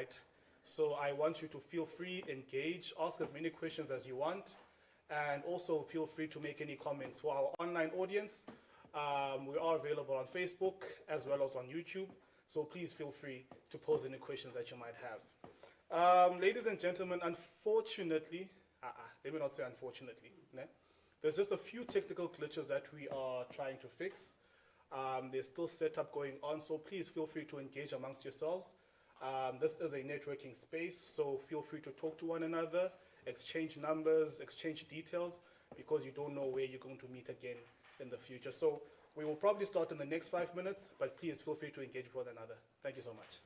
right? So I want you to feel free, engage, ask as many questions as you want, and also feel free to make any comments. For our online audience, we are available on Facebook as well as on YouTube, so please feel free to pose any questions that you might have. Ladies and gentlemen, unfortunately, let me not say unfortunately, né? There's just a few technical glitches that we are trying to fix. There's still setup going on, so please feel free to engage amongst yourselves. This is a networking space, so feel free to talk to one another, exchange numbers, exchange details, because you don't know where you're going to meet again in the future. So we will probably start in the next 5 minutes, but please feel free to engage with one another. Thank you so much.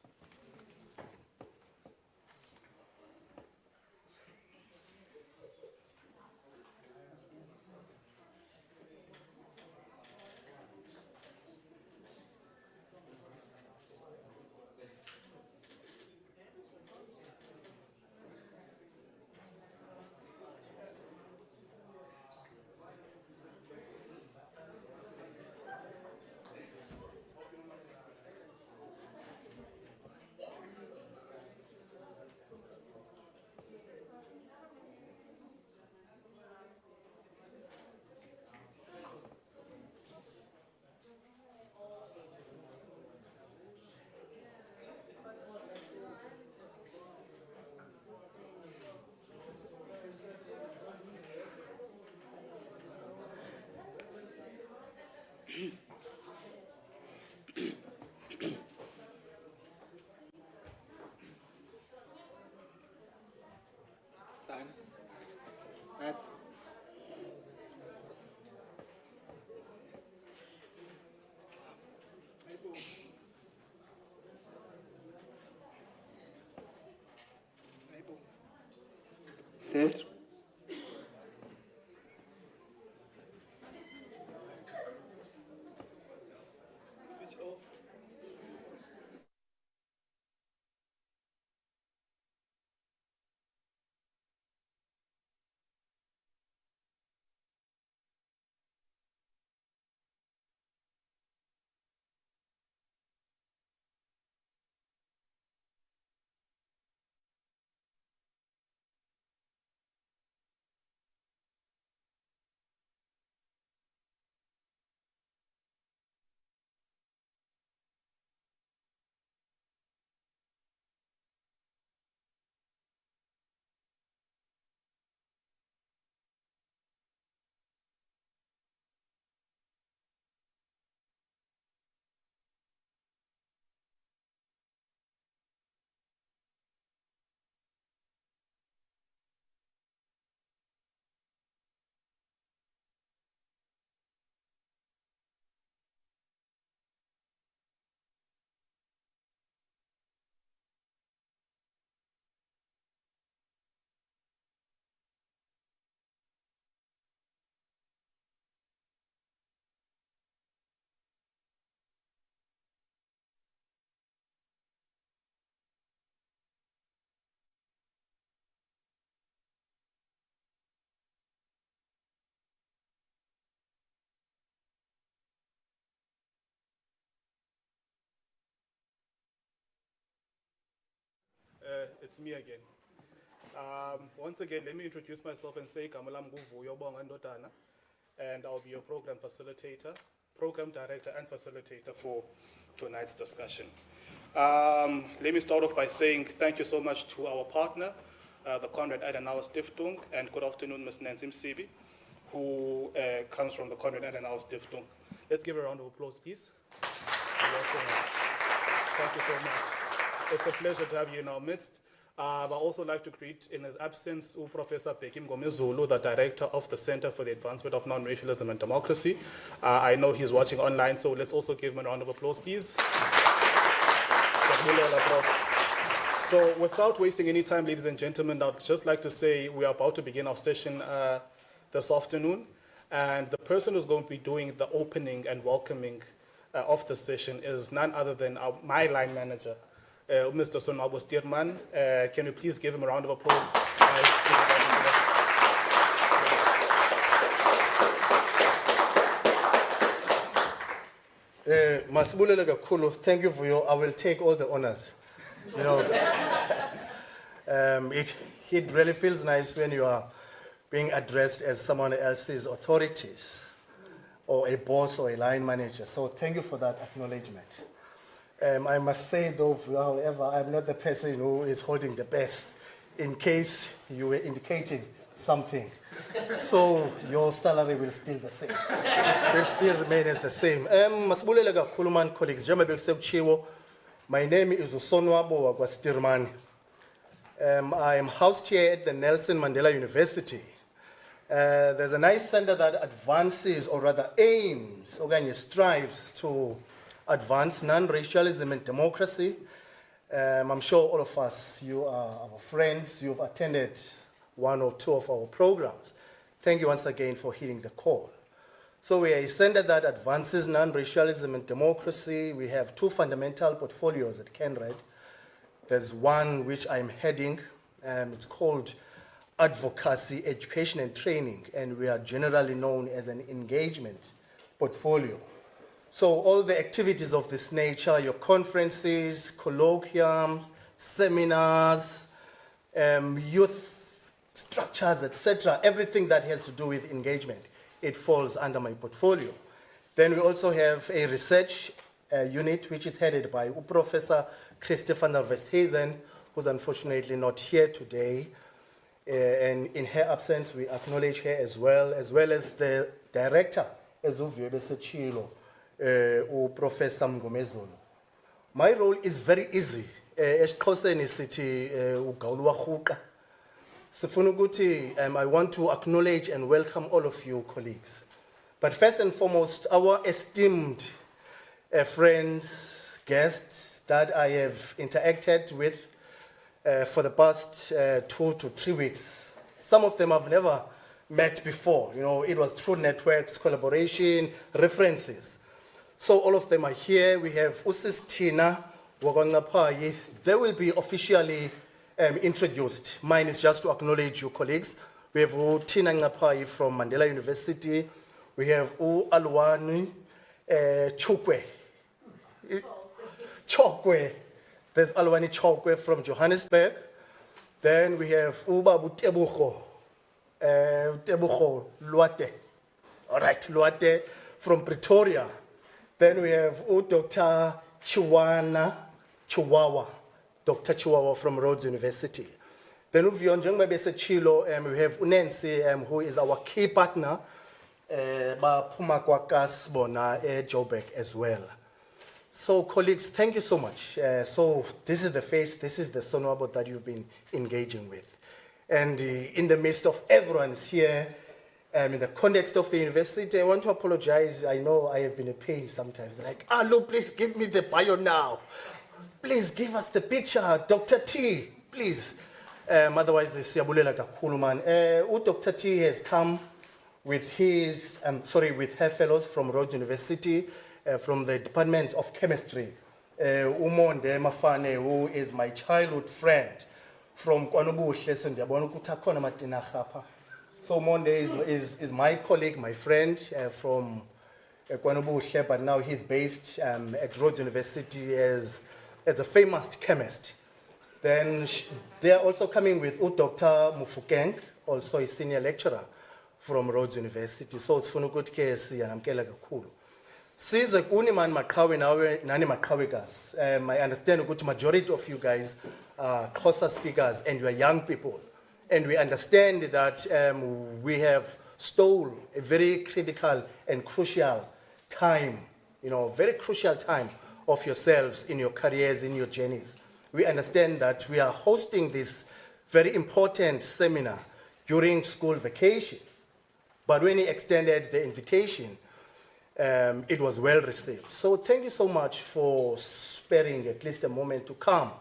Switch off. It's me again. Once again, let me introduce myself and say, Kamalam Guvu Yobong Andotana, and I'll be your program facilitator, program director, and facilitator for tonight's discussion. Let me start off by saying thank you so much to our partner, the CANRAD Adenauer Stiftung, and good afternoon, Ms. Nancy Msibi, who comes from the CANRAD Adenauer Stiftung. Let's give her a round of applause, please. Thank you so much. It's a pleasure to have you in our midst. I'd also like to greet, in his absence, Professor Bekim Gomezulu, the Director of the Center for the Advancement of Non-Racialism and Democracy. I know he's watching online, so let's also give him a round of applause, please. So without wasting any time, ladies and gentlemen, I'd just like to say we are about to begin our session this afternoon, and the person who's going to be doing the opening and welcoming of the session is none other than my line manager, Mr. Sonabo Stierman. Can you please give him a round of applause? Masibulele kakhulu, thank you for your, I will take all the honors. You know, It really feels nice when you are being addressed as someone else's authorities or a boss or a line manager. So thank you for that acknowledgement. I must say though, however, I'm not the person who is holding the best in case you were indicating something. So your salary will still the same. Will still remain as the same. Masibulele kakhulu man colleagues, njengoba bekusekushiwo, my name is Usonwabo wakwaStirman. I am house chair at the Nelson Mandela University. There's a nice center that advances, or rather aims, or strives to advance non-racialism and democracy. I'm sure all of us, you are our friends, you've attended one or two of our programs. Thank you once again for heeding the call. So we are a center that advances non-racialism and democracy. We have two fundamental portfolios at CANRAD. There's one which I'm heading, it's called Advocacy, Education and Training, and we are generally known as an engagement portfolio. So all the activities of this nature, your conferences, colloquiums, seminars, youth structures, etc., everything that has to do with engagement, it falls under my portfolio. Then we also have a research unit which is headed by Professor Christophe van der Westhuizen, who's unfortunately not here today. And in her absence, we acknowledge her as well as the director, Professor Mgomezolo. My role is very easy. I want to acknowledge and welcome all of you colleagues. But first and foremost, our esteemed friends, guests that I have interacted with for the past 2 to 3 weeks. Some of them I've never met before. You know, it was through networks, collaboration, references. So all of them are here. We have Usis Tina Wagongapai. They will be officially introduced. Mine is just to acknowledge you colleagues. We have Tina Ngapai from Mandela University. We have Alwani Chukwe. Chokwe. There's Alwani Chokwe from Johannesburg. Then we have Ubabu Tebucho Luate. All right, Luate from Pretoria. Then we have Dr. Chiwawa, Dr. Chiwawa from Rhodes University. Then we have Nancy, who is our key partner, KAS Joburg as well. So colleagues, thank you so much. So this is the face, this is the Sonwabo that you've been engaging with. And in the midst of everyone is here, in the context of the university, I want to apologize. I know I have been a pain sometimes. Like, look, please give me the bio now. Please give us the picture, Dr. T, please. Otherwise, this Siabulela Kakuluman. Dr. T has come with with her fellows from Rhodes University, from the Department of Chemistry. Umonde Mafane, who is my childhood friend from Kwanubuhle, Sendiyabona ukuthi akhona Matina Khapha. So Monde is my colleague, my friend from Kwanubuhle, but now he's based at Rhodes University as a famous chemist. Then they are also coming with Dr. Mufukeng, also a senior lecturer from Rhodes University. So it's funukut kesi yanamkela kakhulu. Size kuniman maqhawe nawe nani maqhawekas. I understand ukuthi majority of you guys are Xhosa speakers and you are young people. And we understand that we have stole a very critical and crucial time, very crucial time of yourselves in your careers, in your journeys. We understand that we are hosting this very important seminar during school vacation. But when he extended the invitation, it was well received. So thank you so much for sparing at least a moment to come.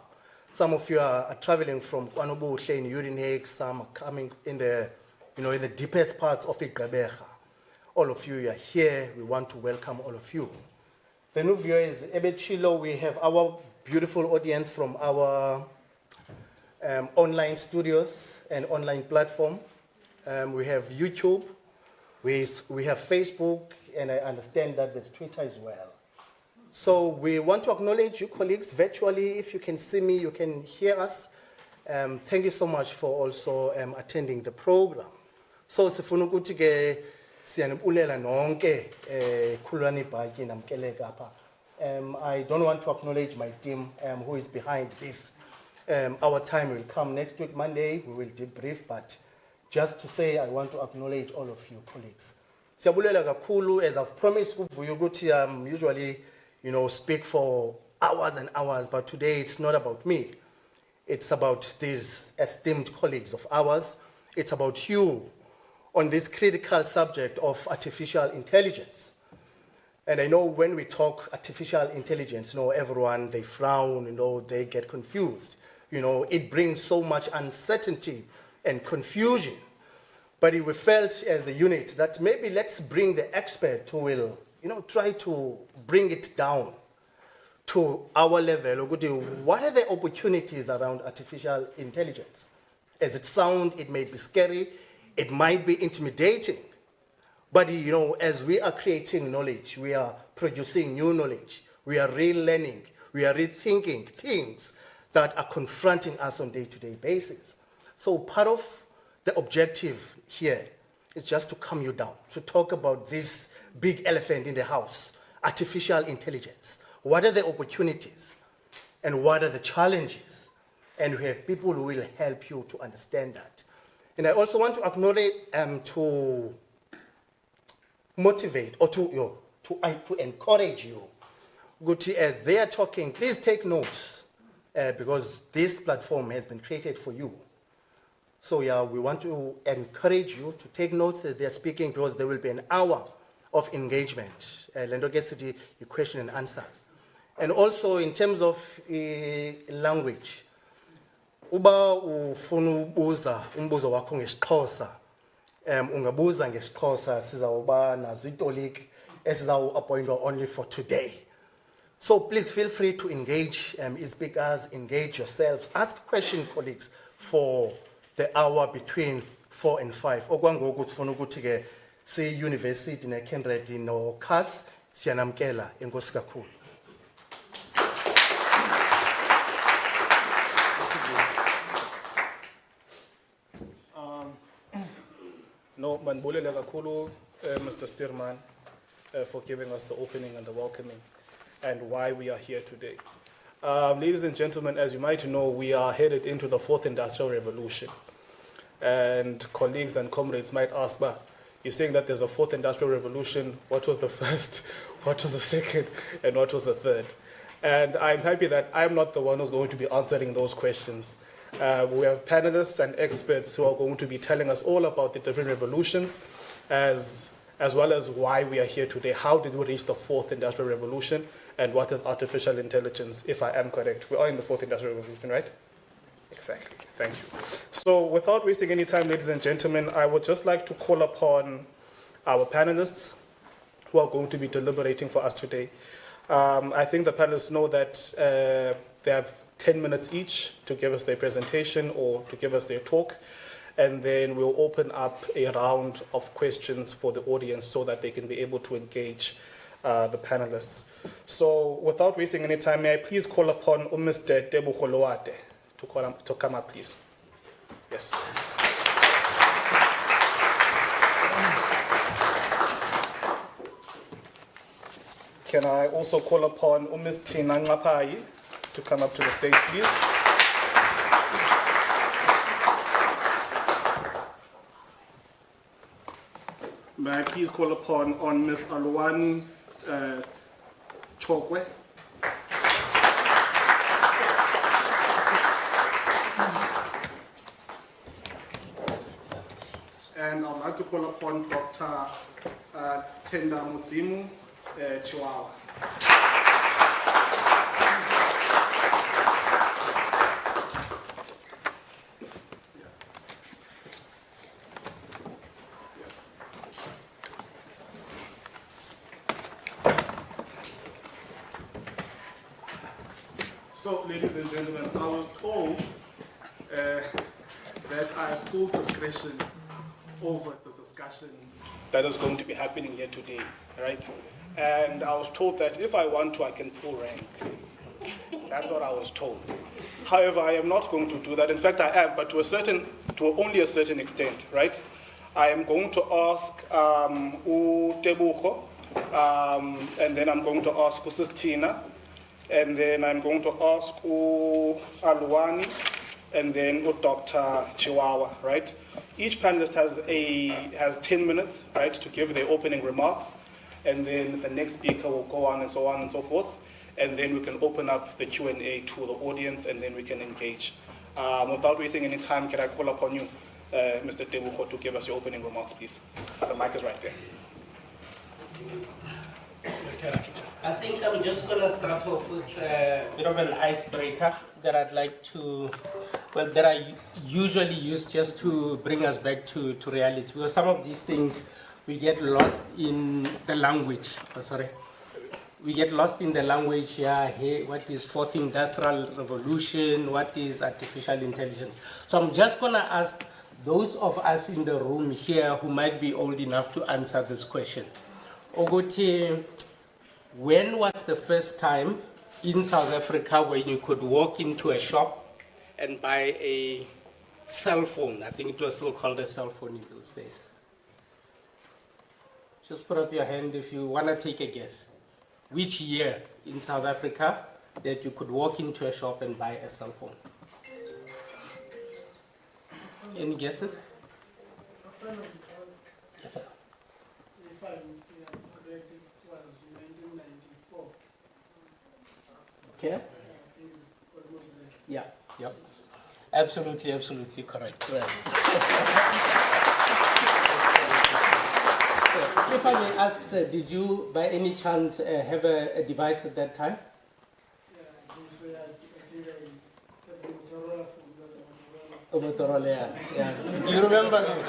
Some of you are traveling from Kwanubuhle in Urinake, some are coming in the deepest parts of Igqeberha. All of you are here. We want to welcome all of you. The new viewer is Ebechilo. We have our beautiful audience from our online studios and online platform. We have YouTube. We have Facebook, and I understand that there's Twitter as well. So we want to acknowledge you colleagues virtually. If you can see me, you can hear us. Thank you so much for also attending the program. So sifuna ukuthi ke siyanibulela nonke khulani bhaki namkele kapha. I don't want to acknowledge my team who is behind this. Our time will come next week, Monday. We will debrief, but just to say, I want to acknowledge all of you colleagues. Siyabulela kakhulu, as I've promised kuvuyo ukuthi usually, speak for hours and hours, but today it's not about me. It's about these esteemed colleagues of ours. It's about you on this critical subject of artificial intelligence. And I know when we talk artificial intelligence, everyone, they frown, they get confused. It brings so much uncertainty and confusion. But we felt as the unit that maybe let's bring the expert who will, try to bring it down to our level. What are the opportunities around artificial intelligence? As it sounds, it may be scary, it might be intimidating. But as we are creating knowledge, we are producing new knowledge, we are relearning, we are rethinking things that are confronting us on a day-to-day basis. So part of the objective here is just to calm you down, to talk about this big elephant in the house, artificial intelligence. What are the opportunities and what are the challenges? And we have people who will help you to understand that. And I also want to acknowledge, to motivate or to encourage you. Guti, as they are talking, please take notes because this platform has been created for you. So we want to encourage you to take notes as they are speaking because there will be an hour of engagement. Lendo gets the question and answers. And also in terms of language, uba ufuna ubuza umbuzo wakho ngesiXhosa, ungabuza ngesiXhosa, sizawuba nazo itoliki esizawu-appointwa only for today. So please feel free to engage speakers, engage yourselves, ask questions, colleagues, for the hour between 4 and 5. Okwangoku sifuna ukuthi ke si-university ne-CANRAD no KAS siyanamkela. Enkosi kakhulu. No, manbulele kakhulu, Mr. Stearman, for giving us the opening and the welcoming and why we are here today. Ladies and gentlemen, as you might know, we are headed into the 4th Industrial Revolution. And colleagues and comrades might ask, but you're saying that there's a 4th Industrial Revolution. What was the first? What was the second? And what was the third? And I'm happy that I'm not the one who's going to be answering those questions. We have panelists and experts who are going to be telling us all about the different revolutions, as well as why we are here today. How did we reach the 4th Industrial Revolution? And what is artificial intelligence, if I am correct? We are in the 4th Industrial Revolution, right? Exactly. Thank you. So without wasting any time, ladies and gentlemen, I would just like to call upon our panelists who are going to be deliberating for us today. I think the panelists know that they have 10 minutes each to give us their presentation or to give us their talk. And then we'll open up a round of questions for the audience so that they can be able to engage the panelists. So without wasting any time, may I please call upon Mr. Tebo Kholoate to come up, please. Yes. Can I also call upon Ms. Tina Ngapai to come up to the stage, please? May I please call upon Ms. Aluwani Chokwe? And I'd like to call upon Dr. Tenda Muzimu Chihuahua. So, ladies and gentlemen, I was told that I have full discretion over the discussion that is going to be happening here today, right? And I was told that if I want to, I can pull rank. That's what I was told. However, I am not going to do that. In fact, I am, but to only a certain extent, right? I am going to ask Tebucho, and then I'm going to ask Sistina, and then I'm going to ask Alwani, and then Dr. Chihuahua, right? Each panelist has 10 minutes, right, to give their opening remarks, and then the next speaker will go on and so on and so forth, and then we can open up the Q&A to the audience, and then we can engage. Without wasting any time, can I call upon you, Mr. Tebucho, to give us your opening remarks, please? The mic is right there. I think I'm just going to start off with a bit of an icebreaker that I'd like to, well, that I usually use just to bring us back to reality. Because some of these things, we get lost in the language. Oh, sorry. We get lost in the language, yeah, hey, what is fourth industrial revolution? What is artificial intelligence? So I'm just going to ask those of us in the room here who might be old enough to answer this question. Ogote, when was the first time in South Africa when you could walk into a shop and buy a cell phone? I think it was still called a cell phone in those days. Just put up your hand if you want to take a guess. Which year in South Africa that you could walk into a shop and buy a cell phone? Any guesses? Yes, sir. If I'm correct, it was 1994. Okay. I think it's almost there. Yeah. Yep. Absolutely correct. Right. So, if I may ask, sir, did you by any chance have a device at that time? Yeah, I think so. I think I had the Motorola phone. Oh, Motorola, yeah. Yes. Do you remember those?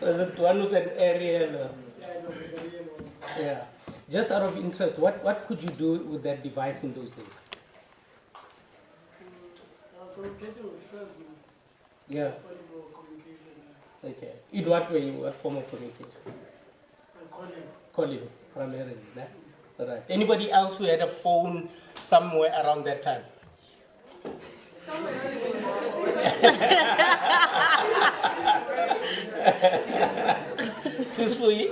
Was it one with an aerial? Yeah, it was a very yellow one. Yeah. Just out of interest, what could you do with that device in those days? Communicating with friends, Yeah. communication, Okay. In what way? What form of communication? and calling. Calling, primarily. Nah? All right. Anybody else who had a phone somewhere around that time? Sisfui?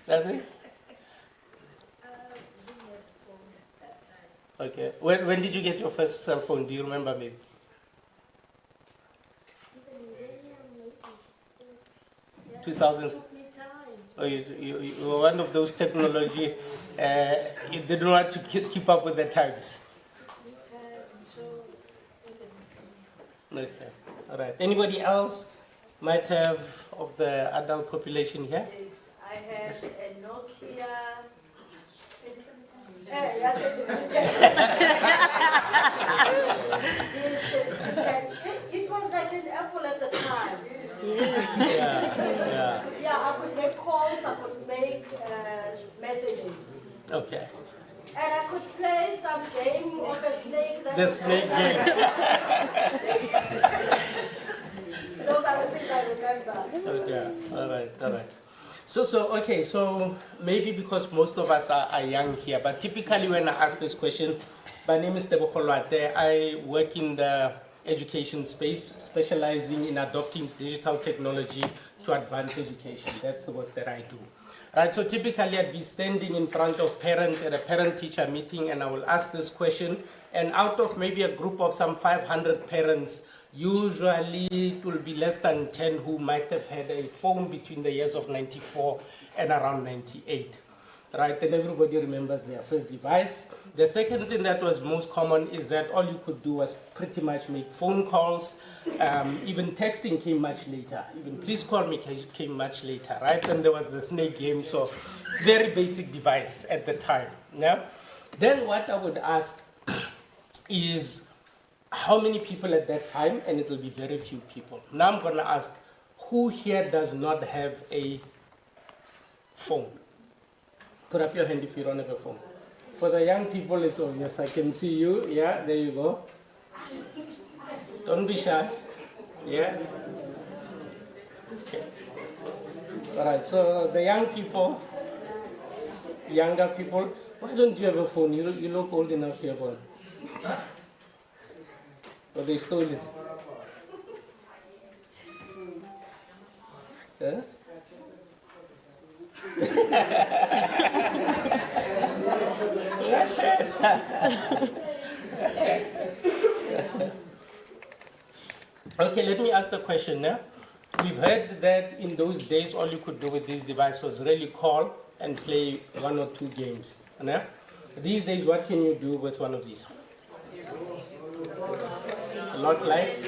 Nothing? Okay. When did you get your first cell phone? Do you remember maybe? Yeah. 2000s? Took me time. Oh, you were one of those technology, you didn't want to keep up with the times. Took me time. So, Okay, all right. Anybody else might have of the adult population here? Yes, I had a Nokia. It was like an Apple at the time. Yeah. Yeah, I could make calls, I could make messages. Okay. And I could play some game of a snake. That The was- snake game. Those are the things I remember. Okay, all right. So maybe because most of us are young here, but typically when I ask this question, my name is Tebo Kholwate. I work in the education space, specializing in adopting digital technology to advance education. That's the work that I do. Right, so typically I'd be standing in front of parents at a parent-teacher meeting and I will ask this question, and out of maybe a group of some 500 parents, usually it will be less than 10 who might have had a phone between the years of 94 and around 98. Right, and everybody remembers their first device. The second thing that was most common is that all you could do was pretty much make phone calls. Even texting came much later. Even please call me came much later, right? And there was the snake game, so very basic device at the time. Yeah? Then what I would ask is how many people at that time, and it will be very few people. Now I'm going to ask, who here does not have a phone? Put up your hand if you don't have a phone. For the young people, it's obvious. I can see you. Yeah, there you go. Don't be shy. Yeah. Okay. All right. So the young people, younger people, why don't you have a phone? You look old enough to have one. Or they stole it? Huh? Okay, let me ask the question now. We've heard that in those days all you could do with this device was really call and play 1 or 2 games. No? These days, what can you do with one of these? A lot like?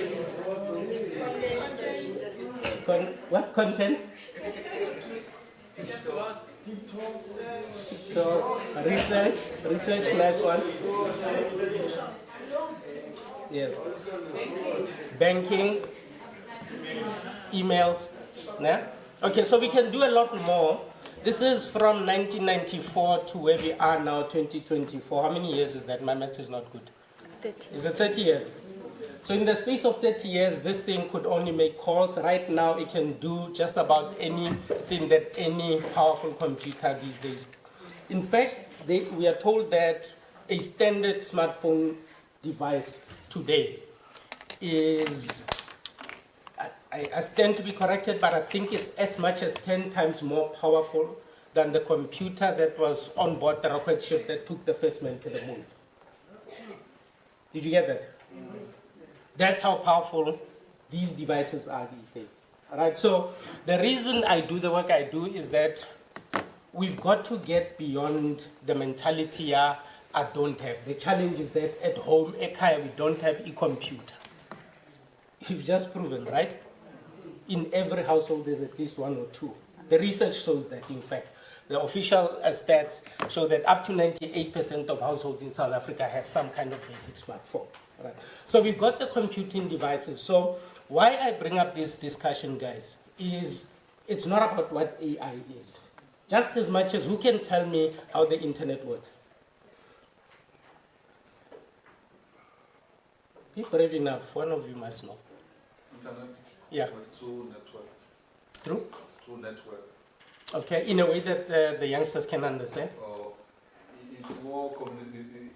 What content? TikTok, research, last one. Yes. Banking, emails. Nah? Okay, so we can do a lot more. This is from 1994 to where we are now, 2024. How many years is that? My maths is not good. It's 30. Is it 30 years? So in the space of 30 years, this thing could only make calls. Right now, it can do just about anything that any powerful computer these days. In fact, we are told that a standard smartphone device today is, I stand to be corrected, but I think it's as much as 10 times more powerful than the computer that was on board the rocket ship that took the first man to the moon. Did you get that? That's how powerful these devices are these days. All right, so the reason I do the work I do is that we've got to get beyond the mentality I don't have. The challenge is that at home, Ekaya, we don't have a computer. You've just proven, right? In every household, there's at least 1 or 2. The research shows that, in fact. The official stats show that up to 98% of households in South Africa have some kind of basic smartphone. Right. So we've got the computing devices. So why I bring up this discussion, guys, is it's not about what AI is. Just as much as who can tell me how the internet works. Be brave enough, one of you must know. Internet? Yeah. With 2 networks. True? 2 networks. Okay, in a way that the youngsters can understand. Oh, it's more community.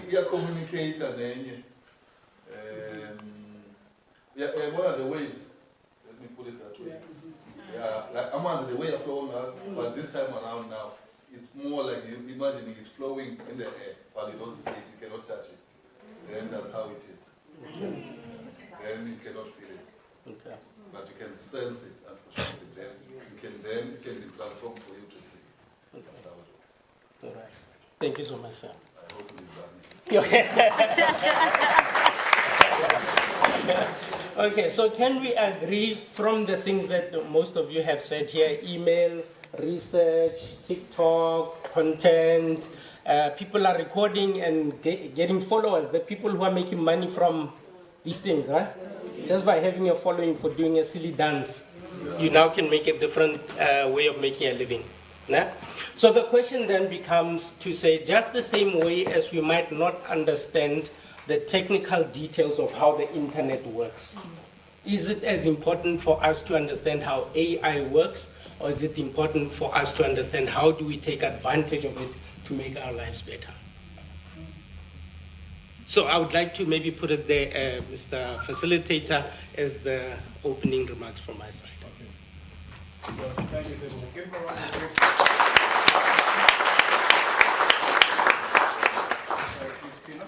We are communicator then. What are the ways? Let me put it that way. Yeah, like Amazon, the way of flowing now, but this time around now, it's more like you imagining it flowing in the air, but you don't see it, you cannot touch it. Then that's how it is. Then you cannot feel it. Okay. But you can sense it, and then it can be transformed for you to see. Okay. That's how it works. All right. Thank you so much, sir. I hope it's done. Okay, so can we agree from the things that most of you have said here, email, research, TikTok, content, people are recording and getting followers, the people who are making money from these things, right? Just by having a following for doing a silly dance, you now can make a different way of making a living. Nah? So the question then becomes to say, just the same way as we might not understand the technical details of how the internet works, is it as important for us to understand how AI works, or is it important for us to understand how do we take advantage of it to make our lives better? So I would like to maybe put it there, Mr. Facilitator, as the opening remarks from my side. Thank you, Tebo. Give him a round of applause. Tina,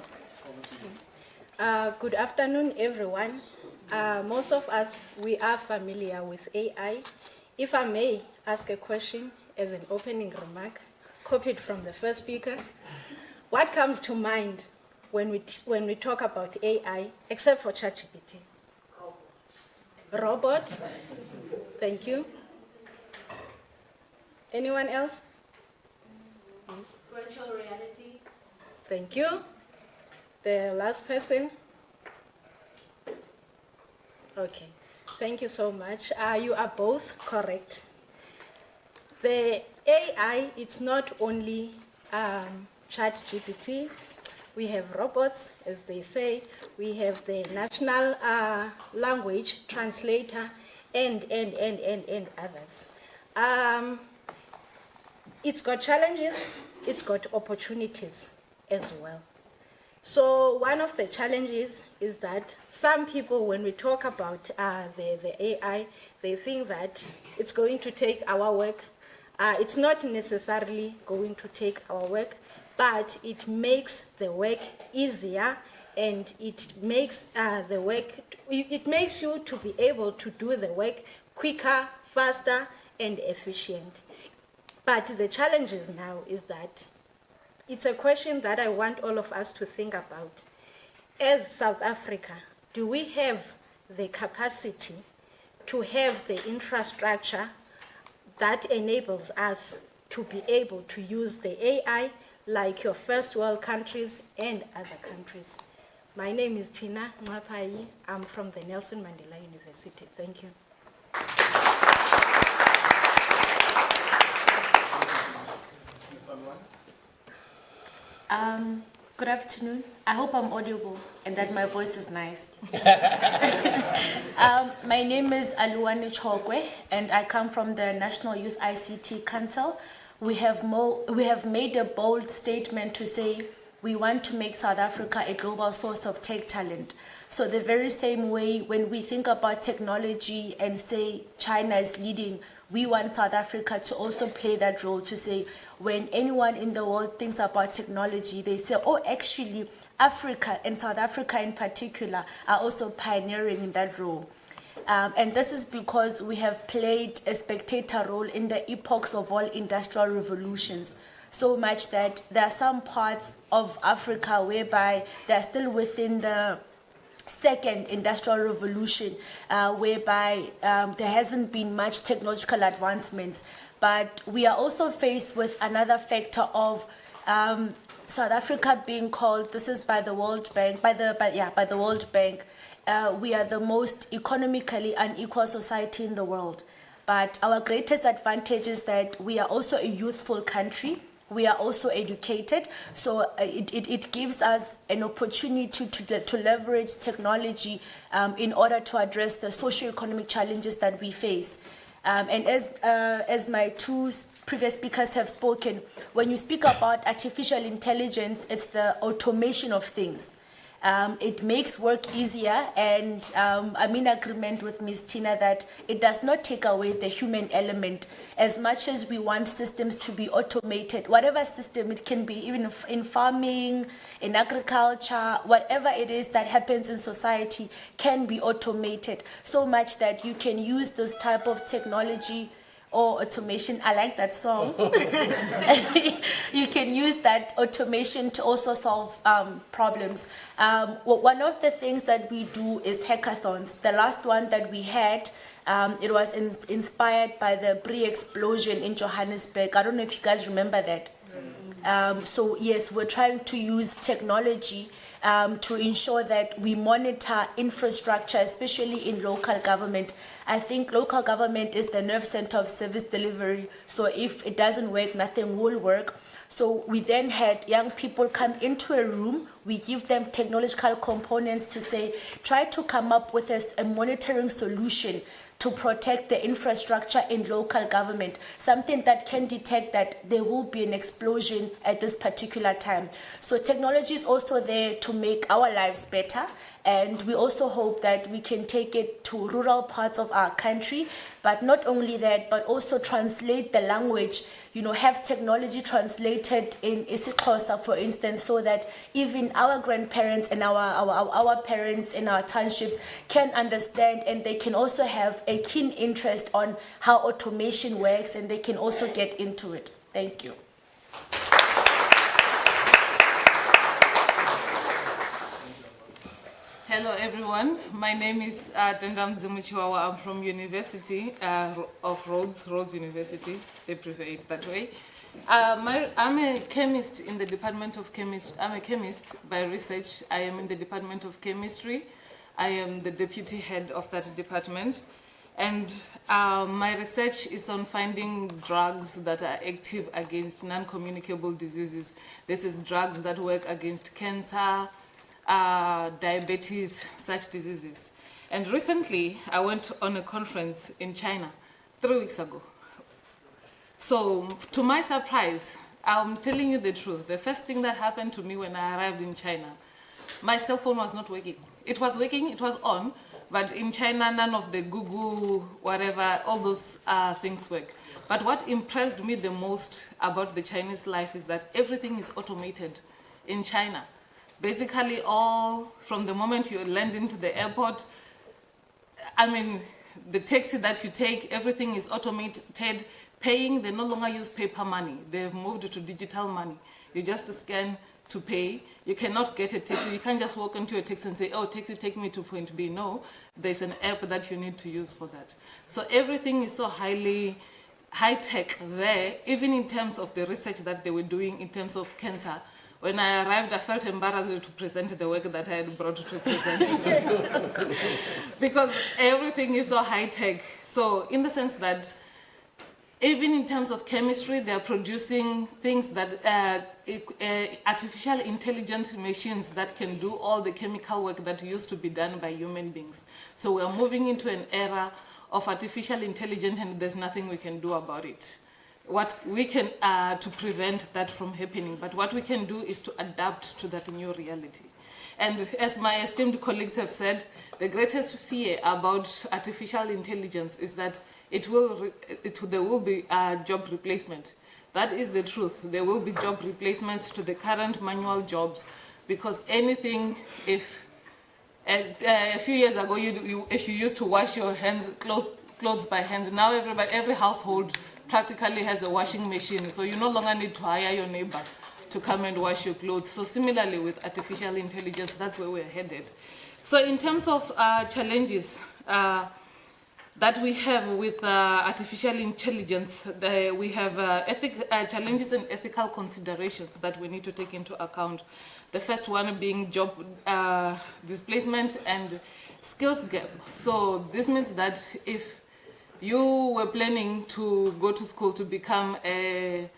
over to you. Good afternoon, everyone. Most of us, we are familiar with AI. If I may ask a question as an opening remark, copied from the first speaker, what comes to mind when we talk about AI, except for ChatGPT? Robot. Thank you. Anyone else? Yes. Virtual reality. Thank you. The last person. Okay. Thank you so much. You are both correct. The AI, it's not only ChatGPT. We have robots, as they say. We have the national language translator and others. It's got challenges it's got opportunities as well. So one of the challenges is that some people, when we talk about the AI, they think that it's going to take our work. It's not necessarily going to take our work, but it makes the work easier, and it makes it makes you to be able to do the work quicker, faster, and efficient. But the challenges now is that it's a question that I want all of us to think about. As South Africa, do we have the capacity to have the infrastructure that enables us to be able to use the AI like your first world countries and other countries? My name is Tina Mwapai. I'm from the Nelson Mandela University. Thank you. Good afternoon. I hope I'm audible and that my voice is nice. My name is Aluwane Chokwe, and I come from the National Youth ICT Council. We have made a bold statement to say we want to make South Africa a global source of tech talent. So the very same way when we think about technology and say China is leading, we want South Africa to also play that role, to say when anyone in the world thinks about technology, they say, oh, actually, Africa and South Africa in particular are also pioneering in that role. And this is because we have played a spectator role in the epochs of all industrial revolutions, so much that there are some parts of Africa whereby they're still within the second industrial revolution, whereby there hasn't been much technological advancements. But we are also faced with another factor of South Africa being called, this is by the World Bank, by the World Bank, we are the most economically unequal society in the world. But our greatest advantage is that we are also a youthful country. We are also educated, so it gives us an opportunity to leverage technology in order to address the socio-economic challenges that we face. And as my two previous speakers have spoken, when you speak about artificial intelligence, it's the automation of things. It makes work easier, and I'm in agreement with Ms. Tina that it does not take away the human element. As much as we want systems to be automated, whatever system it can be, even in farming, in agriculture, whatever it is that happens in society can be automated, so much that you can use this type of technology or automation. I like that song. You can use that automation to also solve problems. One of the things that we do is hackathons. The last one that we had, it was inspired by the Brie explosion in Johannesburg. I don't know if you guys remember that. So yes, we're trying to use technology to ensure that we monitor infrastructure, especially in local government. I think local government is the nerve center of service delivery. So if it doesn't work, nothing will work. So we then had young people come into a room. We give them technological components to say, try to come up with a monitoring solution to protect the infrastructure in local government, something that can detect that there will be an explosion at this particular time. So technology is also there to make our lives better, and we also hope that we can take it to rural parts of our country, but not only that, but also translate the language, have technology translated in isiXhosa, for instance, so that even our grandparents and our parents in our townships can understand, and they can also have a keen interest on how automation works, and they can also get into it. Thank you. Hello everyone, my name is Dendam Zimuchiwawa. I'm from University of Rhodes University, they prefer it that way. I'm a chemist in the Department of Chemistry. I'm a chemist by research. I am in the Department of Chemistry. I am the deputy head of that department. And my research is on finding drugs that are active against non-communicable diseases. This is drugs that work against cancer, diabetes, such diseases. And recently, I went on a conference in China 3 weeks ago. So, to my surprise, I'm telling you the truth. The first thing that happened to me when I arrived in China, my cell phone was not working. It was working, it was on, but in China, none of the Google, whatever, all those things work. But what impressed me the most about the Chinese life is that everything is automated in China. Basically, all from the moment you land into the airport, I mean, the taxi that you take, everything is automated. Paying, they no longer use paper money. They've moved to digital money. You just scan to pay. You cannot get a taxi. You can't just walk into a taxi and say, oh, taxi, take me to point B. No, there's an app that you need to use for that. So everything is so highly high-tech there, even in terms of the research that they were doing in terms of cancer. When I arrived, I felt embarrassed to present the work that I had brought to present. Because everything is so high-tech. So in the sense that even in terms of chemistry, they are producing things that artificial intelligence machines that can do all the chemical work that used to be done by human beings. So we are moving into an era of artificial intelligence, and there's nothing we can do about it. What we can to prevent that from happening, but what we can do is to adapt to that new reality. And as my esteemed colleagues have said, the greatest fear about artificial intelligence is that there will be job replacement. That is the truth. There will be job replacements to the current manual jobs, because anything, if a few years ago, if you used to wash your clothes by hands, now every household practically has a washing machine, so you no longer need to hire your neighbor to come and wash your clothes. So similarly with artificial intelligence, that's where we're headed. So in terms of challenges that we have with artificial intelligence, we have challenges and ethical considerations that we need to take into account. The first one being job displacement and skills gap. So this means that if you were planning to go to school to become a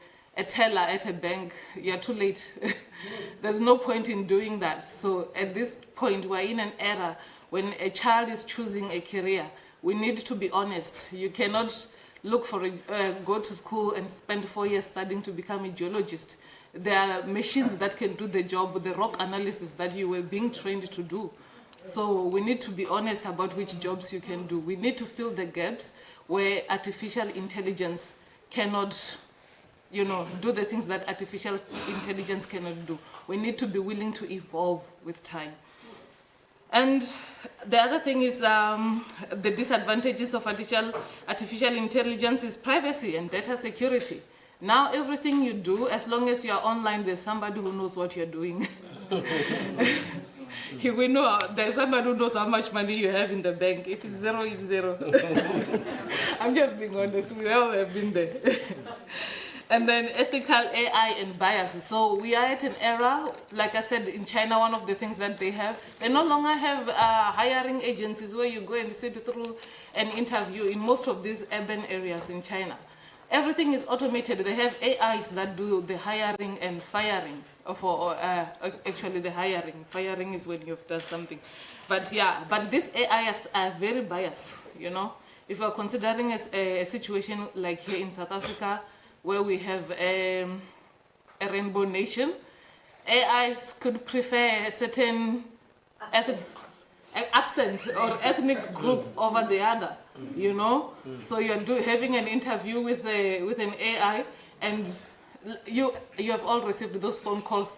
teller at a bank, you're too late. There's no point in doing that. So at this point, we're in an era when a child is choosing a career. We need to be honest. You cannot look for go to school and spend 4 years studying to become a geologist. There are machines that can do the job, the rock analysis that you were being trained to do. So we need to be honest about which jobs you can do. We need to fill the gaps where artificial intelligence cannot, do the things that artificial intelligence cannot do. We need to be willing to evolve with time. And the other thing is the disadvantages of artificial intelligence is privacy and data security. Now everything you do, as long as you're online, there's somebody who knows what you're doing. We know there's somebody who knows how much money you have in the bank. If it's zero, it's zero. I'm just being honest. We all have been there. And then ethical AI and biases. So we are at an era, like I said, in China, one of the things that they no longer have hiring agencies where you go and sit through an interview in most of these urban areas in China. Everything is automated. They have AIs that do the hiring and firing. Actually the hiring. Firing is when you've done something. But these AIs are very biased, If we're considering a situation like here in South Africa, where we have a rainbow nation, AIs could prefer a certain accent or ethnic group over the other, So you're having an interview with an AI, and you have all received those phone calls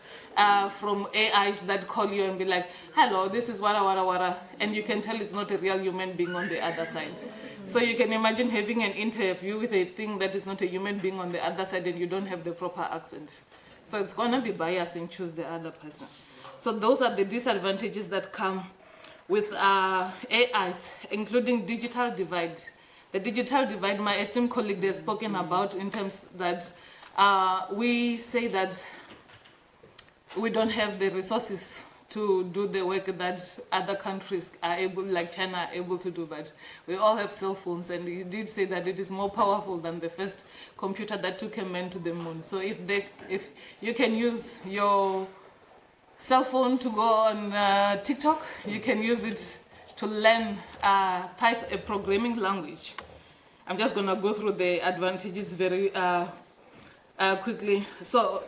from AIs that call you and be like, hello, this is wara wara wara, and you can tell it's not a real human being on the other side. So you can imagine having an interview with a thing that is not a human being on the other side and you don't have the proper accent. So it's going to be biased and choose the other person. So those are the disadvantages that come with AIs, including digital divide. The digital divide, my esteemed colleague has spoken about in terms that we say that we don't have the resources to do the work that other countries are able, like China, are able to do, but we all have cell phones, and he did say that it is more powerful than the first computer that took a man to the moon. So if you can use your cell phone to go on TikTok, you can use it to learn a programming language. I'm just going to go through the advantages very quickly. So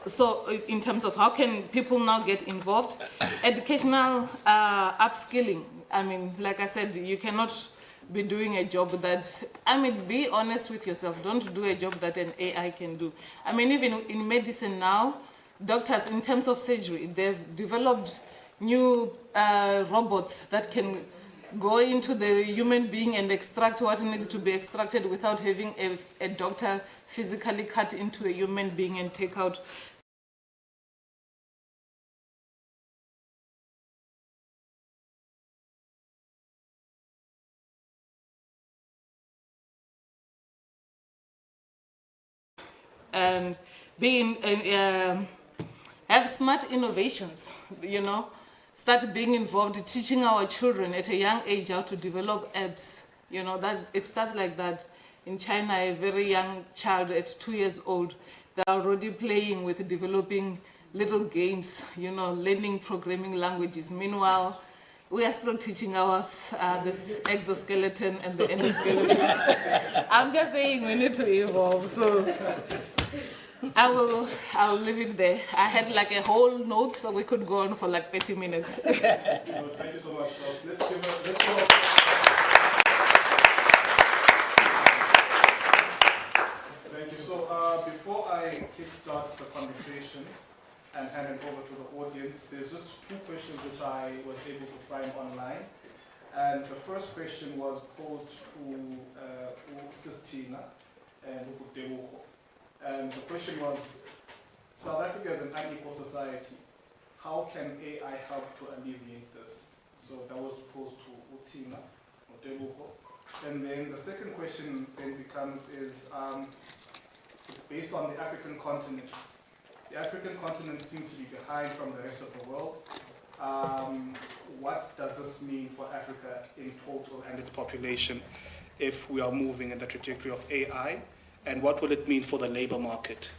in terms of how can people now get involved, educational upskilling. I mean, like I said, you cannot be doing a job that, I mean, be honest with yourself. Don't do a job that an AI can do. I mean, even in medicine now, doctors, in terms of surgery, they've developed new robots that can go into the human being and extract what needs to be extracted without having a doctor physically cut into a human being and take out. And have smart innovations, you know, start being involved, teaching our children at a young age how to develop apps. You know, that it starts like that. In China, a very young child at 2 years old, they're already playing with developing little games, you know, learning programming languages. Meanwhile, we are still teaching ours this exoskeleton and the endoskeleton. I'm just saying we need to evolve. So I'll leave it there. I had like a whole note, so we could go on for like 30 minutes. Thank you so much. Let's give her. Thank you. So before I kickstart the conversation and hand it over to the audience, there's just two questions which I was able to find online. And the first question was posed to Sistina and Ubudebuko. And the question was, South Africa is an unequal society. How can AI help to alleviate this? So that was posed to Utina, Udebuko. And then the second question then becomes is, it's based on the African continent. The African continent seems to be behind from the rest of the world. What does this mean for Africa in total and its population if we are moving in the trajectory of AI? And what will it mean for the labor market?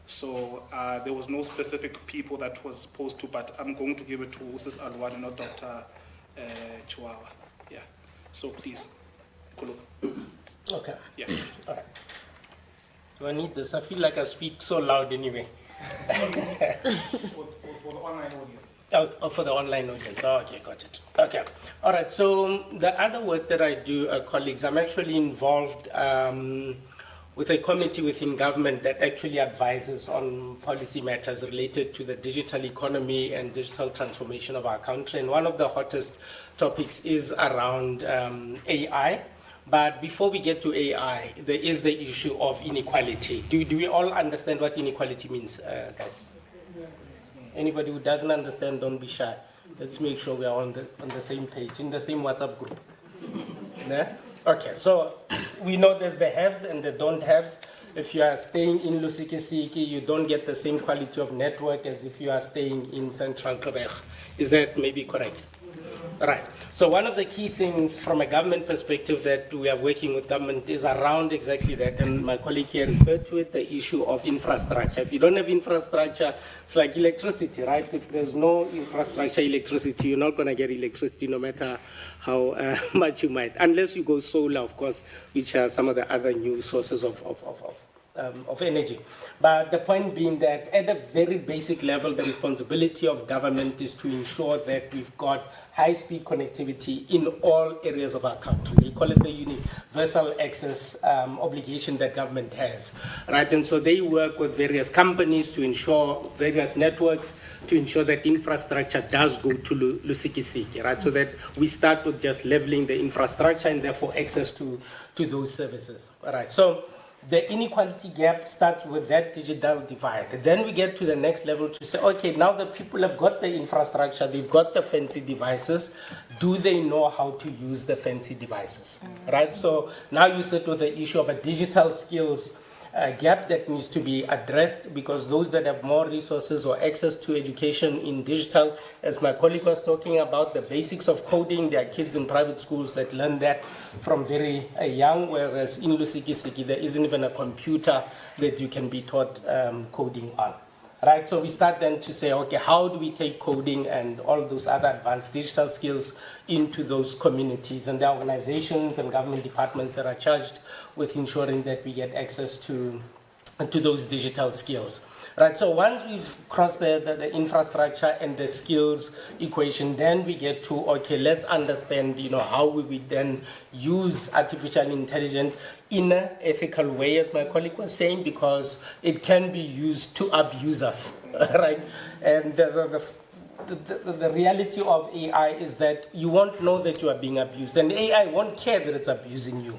So there was no specific people that was posed to, but I'm going to give it to Sis Alwan and not Dr. Chihuahua. Yeah. So please, Kulu. Okay. Yeah. All right. Do I need this? I feel like I speak so loud anyway. For the online audience. Oh, for the online audience. Oh, okay, got it. Okay. All right. So the other work that I do, colleagues, I'm actually involved with a committee within government that actually advises on policy matters related to the digital economy and digital transformation of our country. And one of the hottest topics is around AI. But before we get to AI, there is the issue of inequality. Do we all understand what inequality means, guys? Anybody who doesn't understand, don't be shy. Let's make sure we are on the same page, in the same WhatsApp group. Yeah? Okay, so we know there's the haves and the don't haves. If you are staying in Lusikisiki, you don't get the same quality of network as if you are staying in Central Quebec. Is that maybe correct? Right. So one of the key things from a government perspective that we are working with government is around exactly that, and my colleague here referred to it, the issue of infrastructure. If you don't have infrastructure, it's like electricity, right? If there's no infrastructure, electricity, you're not going to get electricity no matter how much you might, unless you go solar, of course, which are some of the other new sources of energy. But the point being that at a very basic level, the responsibility of government is to ensure that we've got high-speed connectivity in all areas of our country. They call it the universal access obligation that government has, right? And so they work with various companies to ensure various networks to ensure that infrastructure does go to Lusikisiki, right? So that we start with just leveling the infrastructure and therefore access to those services, all right? So the inequality gap starts with that digital divide. Then we get to the next level to say, okay, now that people have got the infrastructure, they've got the fancy devices, do they know how to use the fancy devices, right? So now you sit with the issue of a digital skills gap that needs to be addressed, because those that have more resources or access to education in digital, as my colleague was talking about, the basics of coding, there are kids in private schools that learn that from very young, whereas in Lusikisiki there isn't even a computer that you can be taught coding on. Right, so we start then to say, okay, how do we take coding and all those other advanced digital skills into those communities? And there are organizations and government departments that are charged with ensuring that we get access to to those digital skills. Right, so once we've crossed the infrastructure and the skills equation, then we get to, okay, let's understand, how we would then use artificial intelligence in an ethical way, as my colleague was saying, because it can be used to abuse us, right? And the reality of AI is that you won't know that you are being abused, and AI won't care that it's abusing you.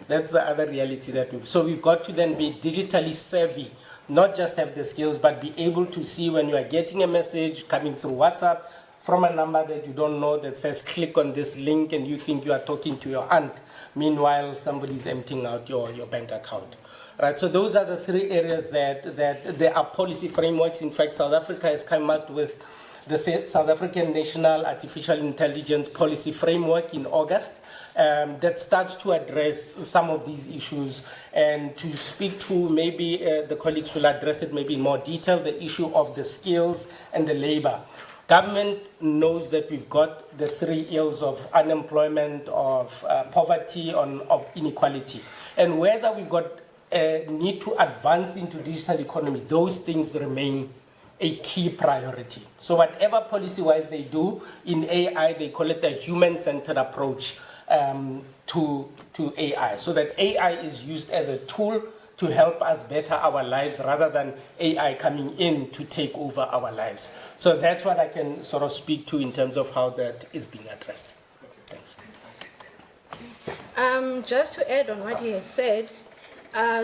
That's the other reality that we've got to then be digitally savvy, not just have the skills, but be able to see when you are getting a message coming through WhatsApp from a number that you don't know that says click on this link and you think you are talking to your aunt. Meanwhile, somebody's emptying out your bank account. Right, so those are the three areas that there are policy frameworks. In fact, South Africa has come out with the South African National Artificial Intelligence Policy Framework in August. That starts to address some of these issues and to speak to, maybe the colleagues will address it maybe in more detail, the issue of the skills and the labor. Government knows that we've got the three ills of unemployment, of poverty, of inequality. And whether we've got a need to advance into digital economy, those things remain a key priority. So whatever policy-wise they do, in AI, they call it a human-centered approach to AI, so that AI is used as a tool to help us better our lives rather than AI coming in to take over our lives. So that's what I can sort of speak to in terms of how that is being addressed. Thanks. Just to add on what he has said,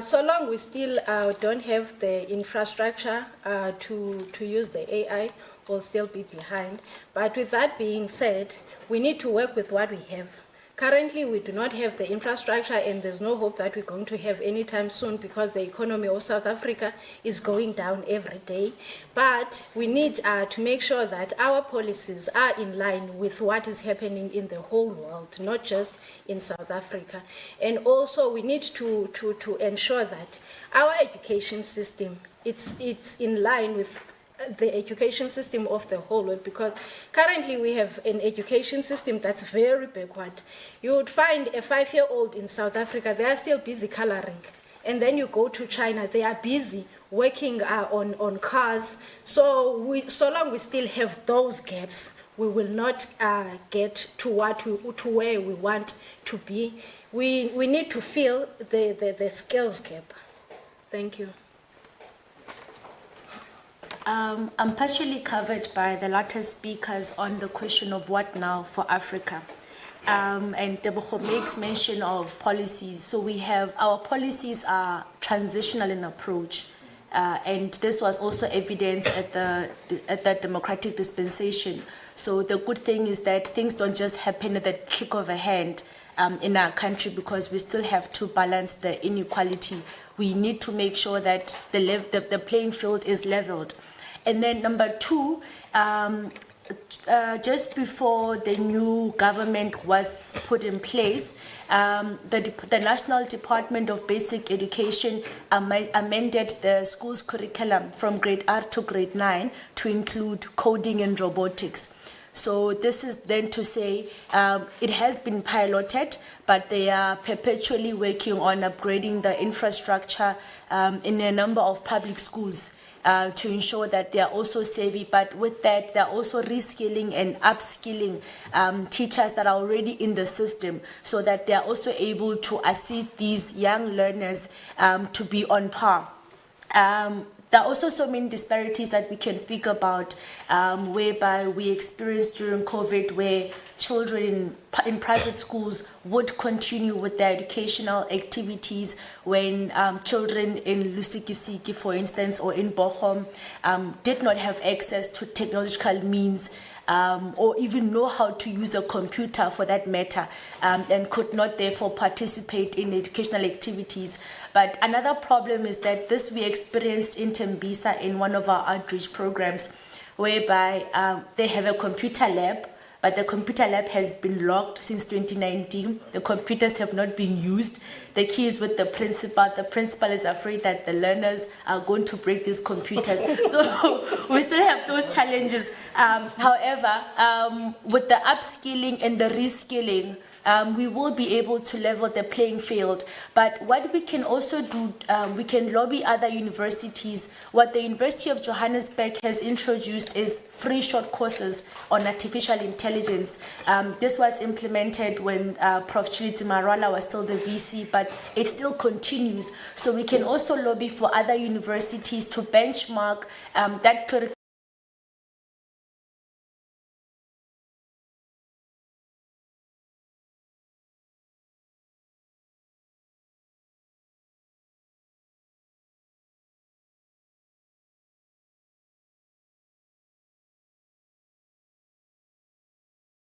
so long we still don't have the infrastructure to use the AI, we'll still be behind. But with that being said, we need to work with what we have. Currently, we do not have the infrastructure, and there's no hope that we're going to have anytime soon because the economy of South Africa is going down every day. But we need to make sure that our policies are in line with what is happening in the whole world, not just in South Africa. And also, we need to ensure that our education system, it's in line with the education system of the whole world, because currently we have an education system that's very backward. You would find a 5-year-old in South Africa, they are still busy coloring. And then you go to China, they are busy working on cars. So long we still have those gaps, we will not get to where we want to be. We need to fill the skills gap. Thank you. I'm partially covered by the latter speakers on the question of what now for Africa. And Tebogo makes mention of policies. So we have, our policies are transitional in approach. And this was also evidenced at the democratic dispensation. So the good thing is that things don't just happen at the click of a hand in our country, because we still have to balance the inequality. We need to make sure that the playing field is leveled. And then number two, just before the new government was put in place, the National Department of Basic Education amended the school's curriculum from grade R to grade 9 to include coding and robotics. So this is then to say it has been piloted, but they are perpetually working on upgrading the infrastructure in a number of public schools to ensure that they are also savvy. But with that, they are also reskilling and upskilling teachers that are already in the system, so that they are also able to assist these young learners to be on par. There are also so many disparities that we can speak about, whereby we experienced during COVID, where children in private schools would continue with their educational activities when children in Lusikisiki, for instance, or in Bochum did not have access to technological means or even know how to use a computer for that matter, and could not therefore participate in educational activities. But another problem is that this we experienced in Tembisa in one of our outreach programs, whereby they have a computer lab, but the computer lab has been locked since 2019. The computers have not been used. The key is with the principal. The principal is afraid that the learners are going to break these computers. So we still have those challenges. However, with the upskilling and the reskilling, we will be able to level the playing field. But what we can also do, we can lobby other universities. What the University of Johannesburg has introduced is free short courses on artificial intelligence. This was implemented when Prof. Chilidzi Marwala was still the VC, but it still continues. So we can also lobby for other universities to benchmark that curriculum.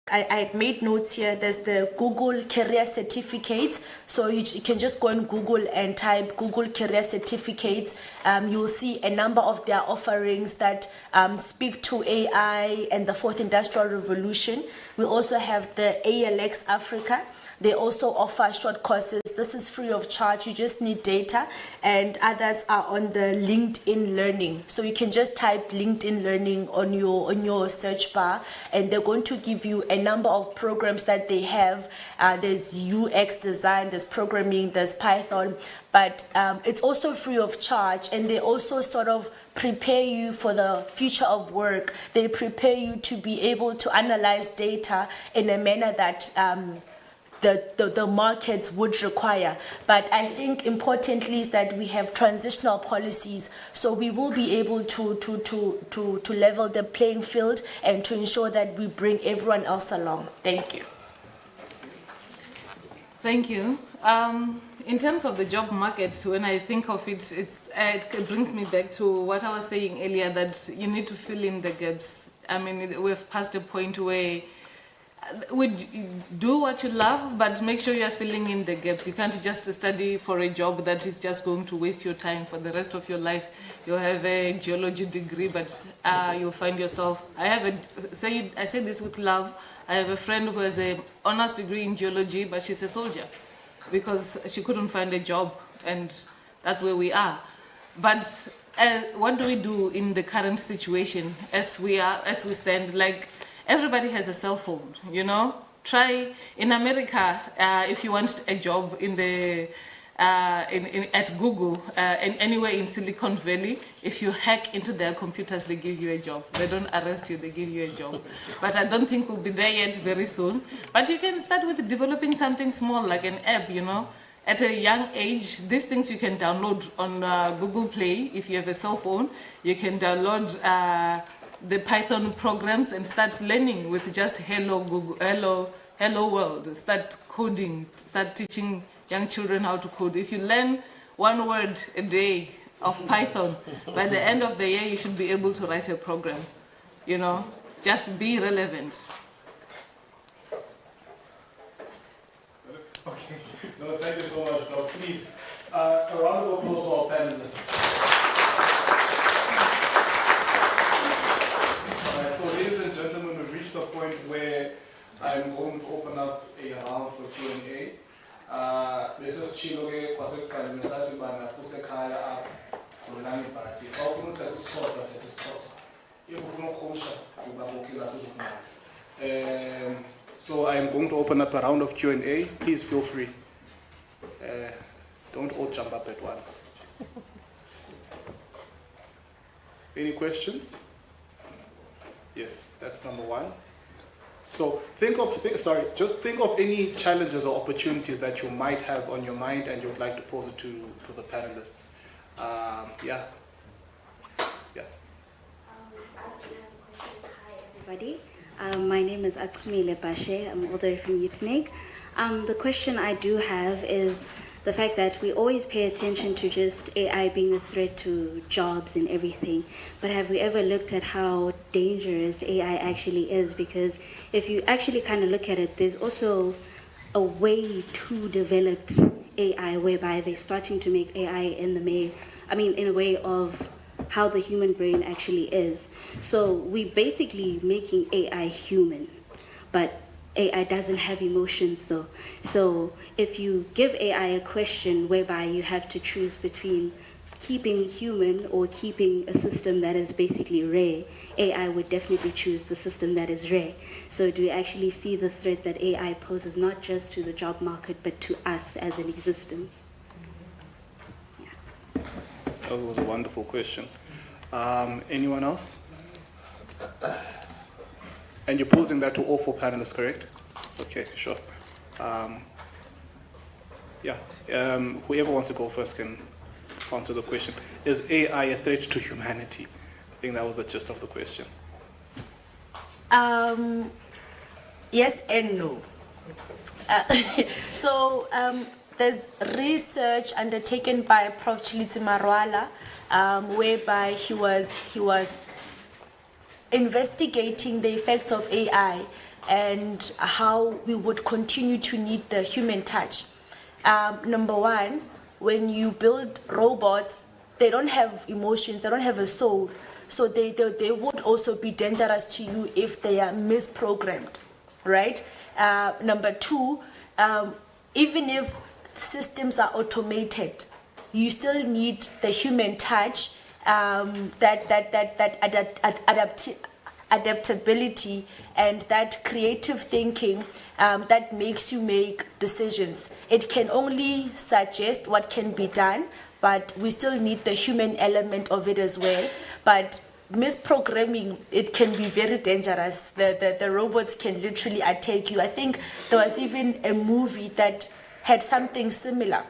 I had made notes here. There's the Google Career Certificates. So you can just go on Google and type Google Career Certificates. You'll see a number of their offerings that speak to AI and the fourth industrial revolution. We also have the ALX Africa. They also offer short courses. This is free of charge. You just need data, and others are on the LinkedIn Learning. So you can just type LinkedIn Learning on your search bar, and they're going to give you a number of programs that they have. There's UX design, there's programming, there's Python, but it's also free of charge, and they also sort of prepare you for the future of work. They prepare you to be able to analyze data in a manner that the markets would require. But I think importantly is that we have transitional policies, so we will be able to level the playing field and to ensure that we bring everyone else along. Thank you. Thank you. In terms of the job market, when I think of it, it brings me back to what I was saying earlier, that you need to fill in the gaps. I mean, we've passed a point where we do what you love, but make sure you are filling in the gaps. You can't just study for a job that is just going to waste your time for the rest of your life. You'll have a geology degree, but you'll find yourself. I say this with love. I have a friend who has an honors degree in geology, but she's a soldier because she couldn't find a job, and that's where we are. But what do we do in the current situation as we stand? Like, everybody has a cell phone, you know. Try in America, if you want a job at Google, anywhere in Silicon Valley, if you hack into their computers, they give you a job. They don't arrest you, they give you a job. But I don't think we'll be there yet very soon. But you can start with developing something small, like an app, you know. At a young age, these things you can download on Google Play. If you have a cell phone, you can download the Python programs and start learning with just hello Google, hello world. Start coding, start teaching young children how to code. If you learn one word a day of Python, by the end of the year you should be able to write a program. You know, just be relevant. Okay. No, thank you so much. No, please, a round of applause for our panelists. Ladies and gentlemen, we've reached the point where I'm going to open up a round for Q&A. Mrs. Chiloge, kwasekhala ngesathi bana kusekhaya apha kulana ibhaki. Xa ufuna uthetha isiXhosa, thetha isiXhosa. If ufuna ukhumsha, kuba kukhila sizokumazi. So I'm going to open up a round of Q&A. Please feel free. Don't all jump up at once. Any questions? Yes, that's number one. So just think of any challenges or opportunities that you might have on your mind and you'd like to pose it to the panelists. Yeah. Hi, everybody. My name is Atsumile Bashe. I'm all the way from UTNIG. The question I do have is the fact that we always pay attention to just AI being a threat to jobs and everything, but have we ever looked at how dangerous AI actually is? Because if you actually kind of look at it, there's also a way too developed AI whereby they're starting to make AI in a way of how the human brain actually is. So we're basically making AI human, but AI doesn't have emotions though. So if you give AI a question whereby you have to choose between keeping human or keeping a system that is basically rare, AI would definitely choose the system that is rare. So do we actually see the threat that AI poses not just to the job market, but to us as an existence? Yeah. That was a wonderful question. Anyone else? And you're posing that to all 4 panelists, correct? Okay, sure. Whoever wants to go first can answer the question. Is AI a threat to humanity? I think that was the gist of the question. Yes and no. There's research undertaken by Prof. Chilitsi Marwala, whereby he was investigating the effects of AI and how we would continue to need the human touch. Number one, when you build robots, they don't have emotions, they don't have a soul. So they would also be dangerous to you if they are misprogrammed, right? Number two, even if systems are automated, you still need the human touch, adaptability and that creative thinking that makes you make decisions. It can only suggest what can be done, but we still need the human element of it as well. But misprogramming, it can be very dangerous. The robots can literally attack you. I think there was even a movie that had something similar.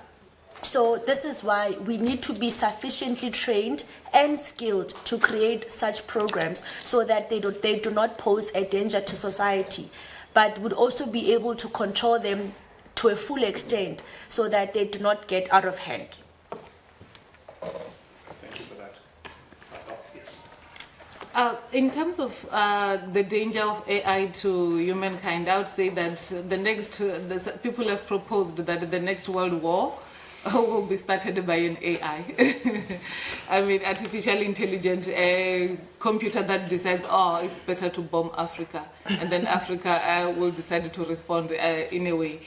So this is why we need to be sufficiently trained and skilled to create such programs so that they do not pose a danger to society, but would also be able to control them to a full extent so that they do not get out of hand. Thank you for that. Yes. In terms of the danger of AI to humankind, I would say that people have proposed that the next world war will be started by an AI. I mean, artificial intelligent, a computer that decides, oh, it's better to bomb Africa, and then Africa will decide to respond in a way.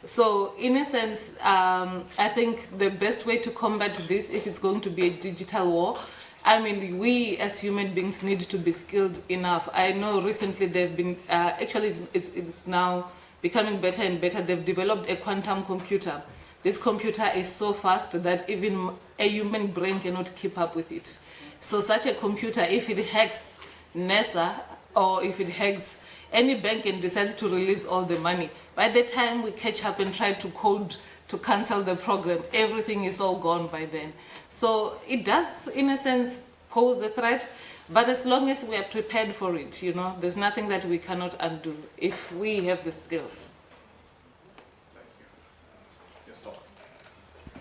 So, in a sense, I think the best way to combat this, if it's going to be a digital war, I mean, we as human beings need to be skilled enough. I know recently they've been, actually it's now becoming better and better. They've developed a quantum computer. This computer is so fast that even a human brain cannot keep up with it. So such a computer, if it hacks NASA or if it hacks any bank and decides to release all the money, by the time we catch up and try to code to cancel the program, everything is all gone by then. So it does, in a sense, pose a threat, but as long as we are prepared for it, you know, there's nothing that we cannot undo if we have the skills.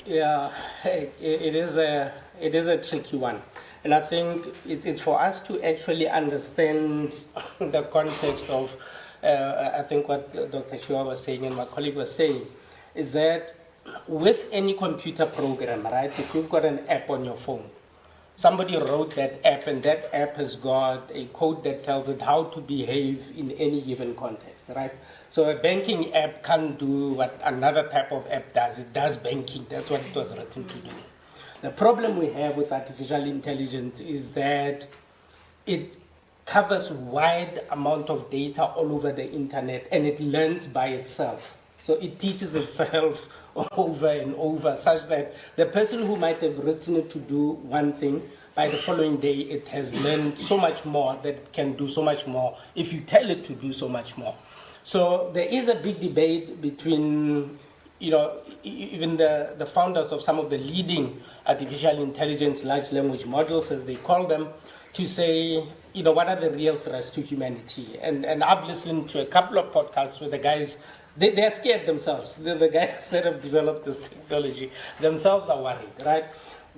Yeah, it is a tricky one, and I think it's for us to actually understand the context of. I think what Dr. Chua was saying and my colleague was saying is that with any computer program, right? If you've got an app on your phone, somebody wrote that app, and that app has got a code that tells it how to behave in any given context, right? So a banking app can't do what another type of app does. It does banking. That's what it was written to do. The problem we have with artificial intelligence is that it covers wide amount of data all over the internet, and it learns by itself. So it teaches itself over and over, such that the person who might have written it to do one thing, by the following day it has learned so much more that it can do so much more if you tell it to do so much more. So there is a big debate between, you know, even the founders of some of the leading artificial intelligence large language models, as they call them, to say, you know, what are the real threats to humanity? And I've listened to a couple of podcasts where the guys, they're scared themselves. The guys that have developed this technology themselves are worried, right?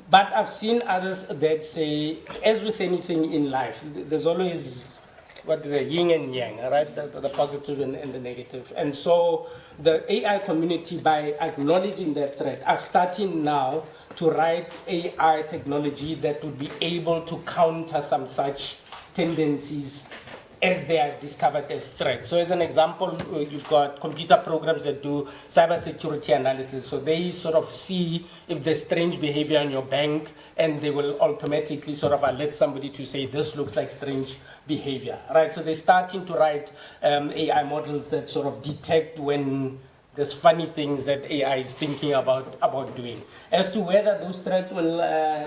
But I've seen others that say, as with anything in life, there's always what the yin and yang, right? The positive and the negative. And so the AI community, by acknowledging that threat, are starting now to write AI technology that would be able to counter some such tendencies as they are discovered as threats. So as an example, you've got computer programs that do cybersecurity analysis. So they sort of see if there's strange behavior in your bank, and they will automatically sort of alert somebody to say, this looks like strange behavior, right? So they're starting to write AI models that sort of detect when there's funny things that AI is thinking about doing. As to whether those threats will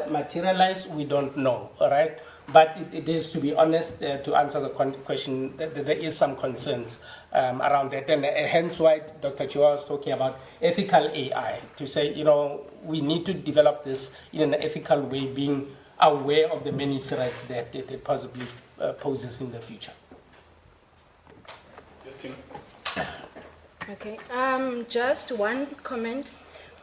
materialize, we don't know, all right? But it is, to be honest, to answer the question, that there is some concerns around that. And hence why Dr. Chua was talking about ethical AI, to say, you know, we need to develop this in an ethical way, being aware of the many threats that it possibly poses in the future. Justin. Okay, just one comment.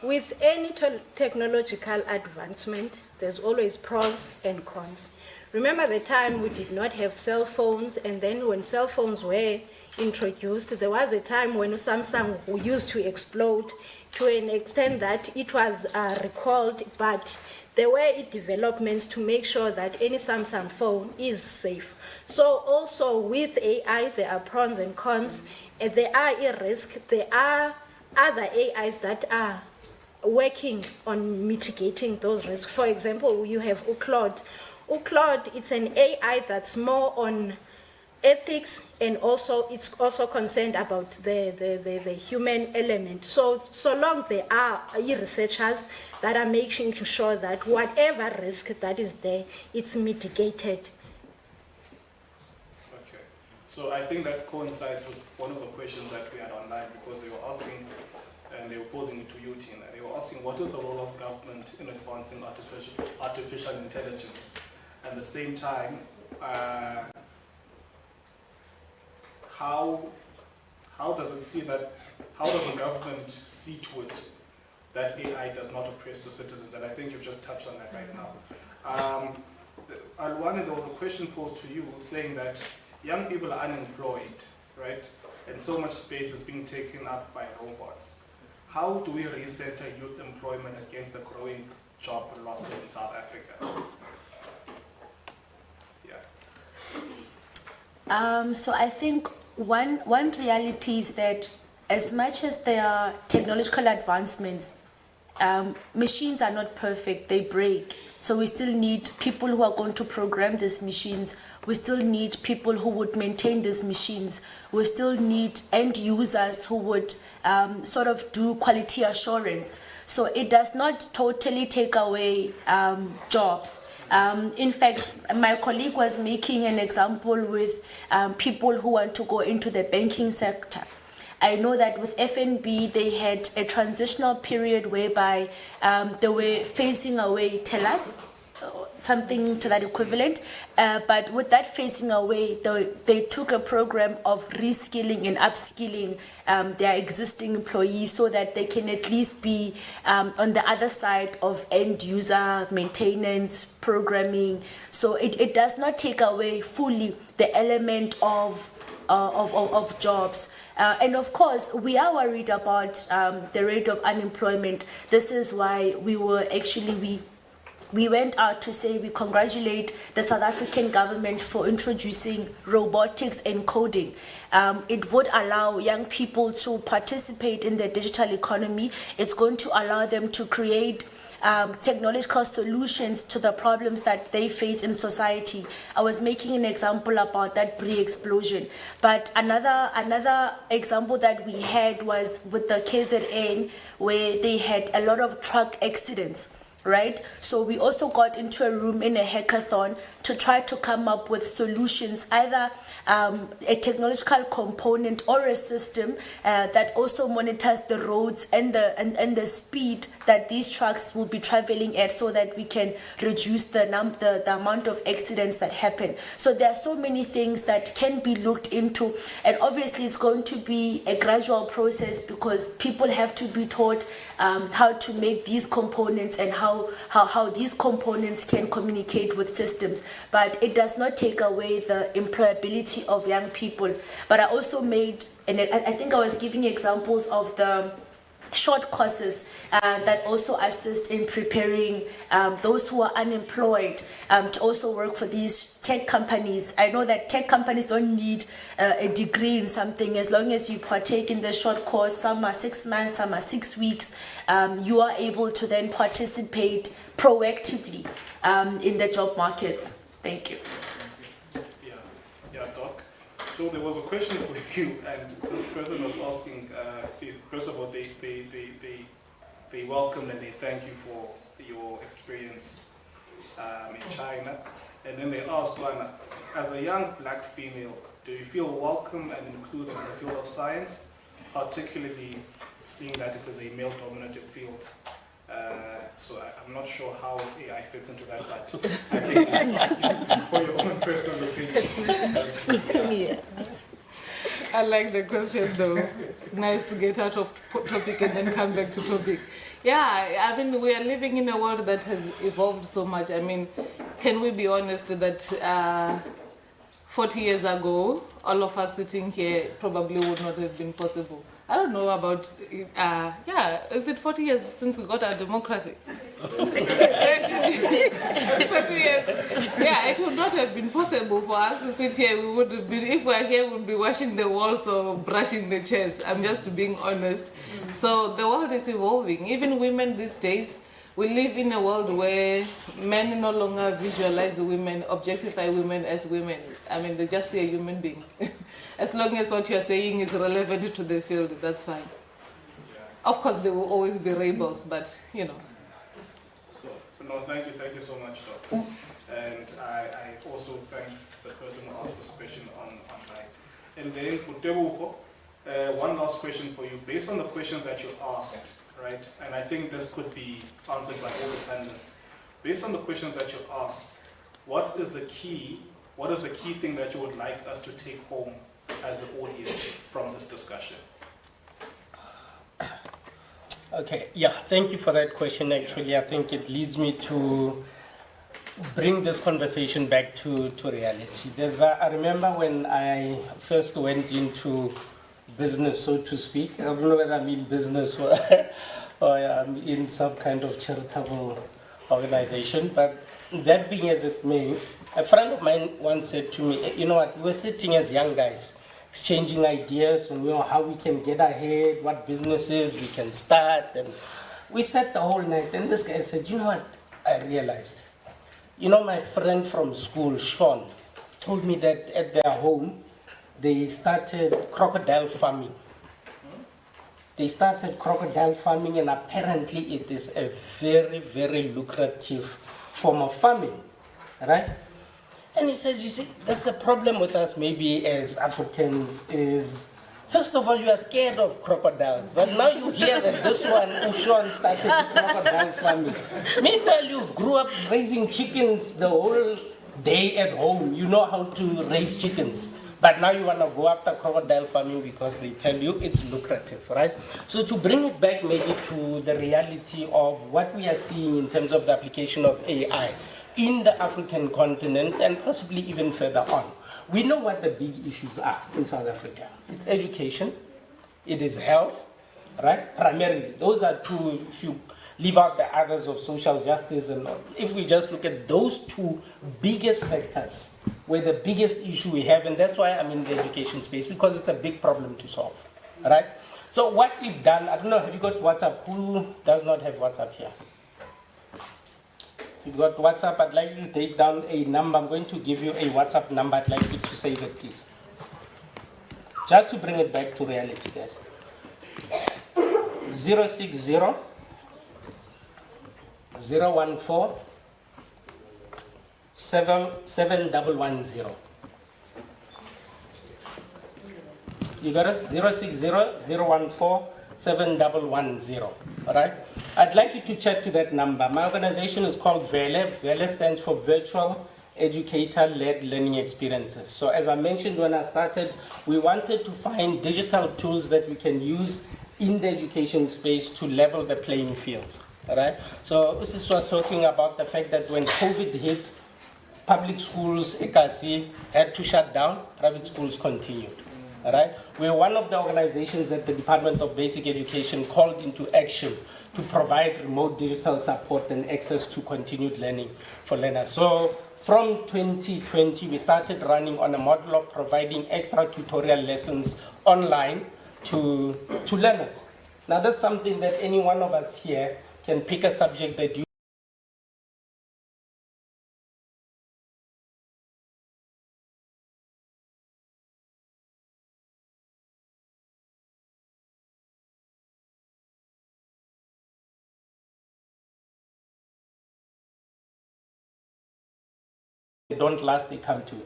With any technological advancement, there's always pros and cons. Remember the time we did not have cell phones, and then when cell phones were introduced, there was a time when Samsung used to explode to an extent that it was recalled, but there were developments to make sure that any Samsung phone is safe. So also with AI, there are pros and cons, and there are a risk. There are other AIs that are working on mitigating those risks. For example, you have Claude. Claude, it's an AI that's more on ethics, and also it's also concerned about the human element. So long there are researchers that are making sure that whatever risk that is there, it's mitigated. Okay. So I think that coincides with one of the questions that we had online, because they were asking, and they were posing it to you, Tina. They were asking, what is the role of government in advancing artificial intelligence? At the same time, how does it see that, how does the government see to it that AI does not oppress the citizens? And I think you've just touched on that right now. Alwani, there was a question posed to you saying that young people are unemployed, right? And so much space is being taken up by robots. How do we recenter youth employment against the growing job losses in South Africa? So I think one reality is that as much as there are technological advancements, machines are not perfect, they break. So we still need people who are going to program these machines. We still need people who would maintain these machines. We still need end users who would sort of do quality assurance. So it does not totally take away jobs. In fact, my colleague was making an example with people who want to go into the banking sector. I know that with FNB, they had a transitional period whereby they were phasing away tellers, something to that equivalent. But with that phasing away, they took a program of reskilling and upskilling their existing employees so that they can at least be on the other side of end user maintenance, programming. So it does not take away fully the element of jobs. And of course, we are worried about the rate of unemployment. This is why we were actually, we went out to say we congratulate the South African government for introducing robotics and coding. It would allow young people to participate in the digital economy. It's going to allow them to create technological solutions to the problems that they face in society. I was making an example about that pre-explosion. But another example that we had was with the KZN, where they had a lot of truck accidents. Right? So we also got into a room in a hackathon to try to come up with solutions, either a technological component or a system that also monitors the roads and the speed that these trucks will be traveling at, so that we can reduce the amount of accidents that happen. So there are so many things that can be looked into, and obviously it's going to be a gradual process, because people have to be taught how to make these components and how these components can communicate with systems. But it does not take away the employability of young people. But I also made, and I think I was giving examples of the short courses that also assist in preparing those who are unemployed to also work for these tech companies. I know that tech companies don't need a degree in something. As long as you partake in the short course, some are 6 months, some are 6 weeks, you are able to then participate proactively in the job markets. Thank you. Yeah, Doc. So there was a question for you, and this person was asking, first of all, they welcome and they thank you for your experience in China. And then they asked, Lana, as a young black female, do you feel welcome and included in the field of science, particularly seeing that it is a male-dominated field? So I'm not sure how AI fits into that, but I think that's for your own personal opinion. I like the question though. Nice to get out of topic and then come back to topic. Yeah, I mean, we are living in a world that has evolved so much. I mean, can we be honest that 40 years ago, all of us sitting here probably would not have been possible? I don't know about, is it 40 years since we got our democracy? 40 years. Yeah, it would not have been possible for us to sit here. We would have been, if we were here, we would be washing the walls or brushing the chairs. I'm just being honest. So the world is evolving. Even women these days, we live in a world where men no longer visualize women, objectify women as women. I mean, they just see a human being. As long as what you're saying is relevant to the field, that's fine. Yeah. Of course, there will always be rebels, but you know. So, no, thank you so much, Doc. And I also thank the person who asked this question online. And then, Kutebuko, one last question for you. Based on the questions that you asked, right, and I think this could be answered by all the panelists. Based on the questions that you asked, what is the key thing that you would like us to take home as the audience from this discussion? Okay, yeah, thank you for that question. Actually, I think it leads me to bring this conversation back to reality. I remember when I first went into business, so to speak. I don't know whether I'm in business or I'm in some kind of charitable organization, but that being as it may, a friend of mine once said to me, you know what, we're sitting as young guys, exchanging ideas on how we can get ahead, what businesses we can start, and we sat the whole night, and this guy said, you know what, I realized, my friend from school, Sean, told me that at their home, they started crocodile farming. They started crocodile farming, and apparently it is a very, very lucrative form of farming, right? And he says, you see, that's the problem with us maybe as Africans is, first of all, you are scared of crocodiles, but now you hear that this one, Ushon, started crocodile farming. Meanwhile, you grew up raising chickens the whole day at home. You know how to raise chickens. But now you want to go after crocodile farming because they tell you it's lucrative, right? So to bring it back maybe to the reality of what we are seeing in terms of the application of AI in the African continent and possibly even further on. We know what the big issues are in South Africa. It's education, it is health, right? Primarily, those are two, if you leave out the others of social justice and all. If we just look at those two biggest sectors, where the biggest issue we have, and that's why I'm in the education space, because it's a big problem to solve, right? So what we've done, I don't know, have you got WhatsApp? Who does not have WhatsApp here? You've got WhatsApp. I'd like you to take down a number. I'm going to give you a WhatsApp number. I'd like you to save it, please. Just to bring it back to reality, guys. 060 014 7110. You got it? 060 014 7110. All right? I'd like you to chat to that number. My organization is called VELE. VELE stands for Virtual Educator-Led Learning Experiences. So as I mentioned when I started, we wanted to find digital tools that we can use in the education space to level the playing field. All right? So this was talking about the fact that when COVID hit, public schools, KAS, had to shut down, private schools continued. All right? We're one of the organizations that the Department of Basic Education called into action to provide remote digital support and access to continued learning for learners. So from 2020, we started running on a model of providing extra tutorial lessons online to learners. Now that's something that any one of us here can pick a subject that you don't last, they come to you.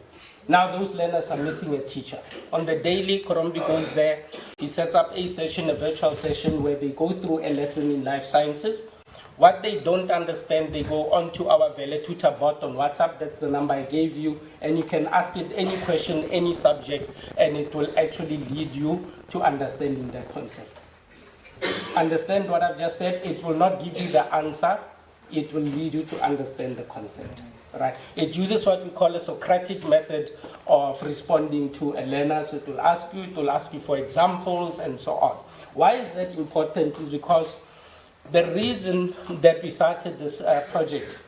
Now those learners are missing a teacher. On the daily, Korombi goes there, he sets up a session, a virtual session where they go through a lesson in life sciences. What they don't understand, they go onto our Vele Tutor bot on WhatsApp, that's the number I gave you, and you can ask it any question, any subject, and it will actually lead you to understanding that concept. Understand what I've just said? It will not give you the answer, it will lead you to understand the concept. Right. It uses what we call a Socratic method of responding to a learner. So it will ask you for examples and so on. Why is that important? Is because the reason that we started this project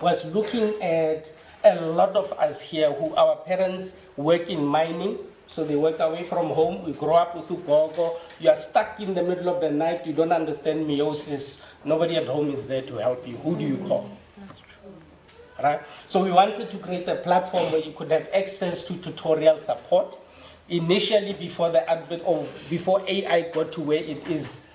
was looking at a lot of us here who our parents work in mining, so they work away from home. We grow up with Ugogo. You are stuck in the middle of the night. You don't understand meiosis. Nobody at home is there to help you. Who do you call? Right? So we wanted to create a platform where you could have access to tutorial support. Initially, before the advent or before AI got to where it is,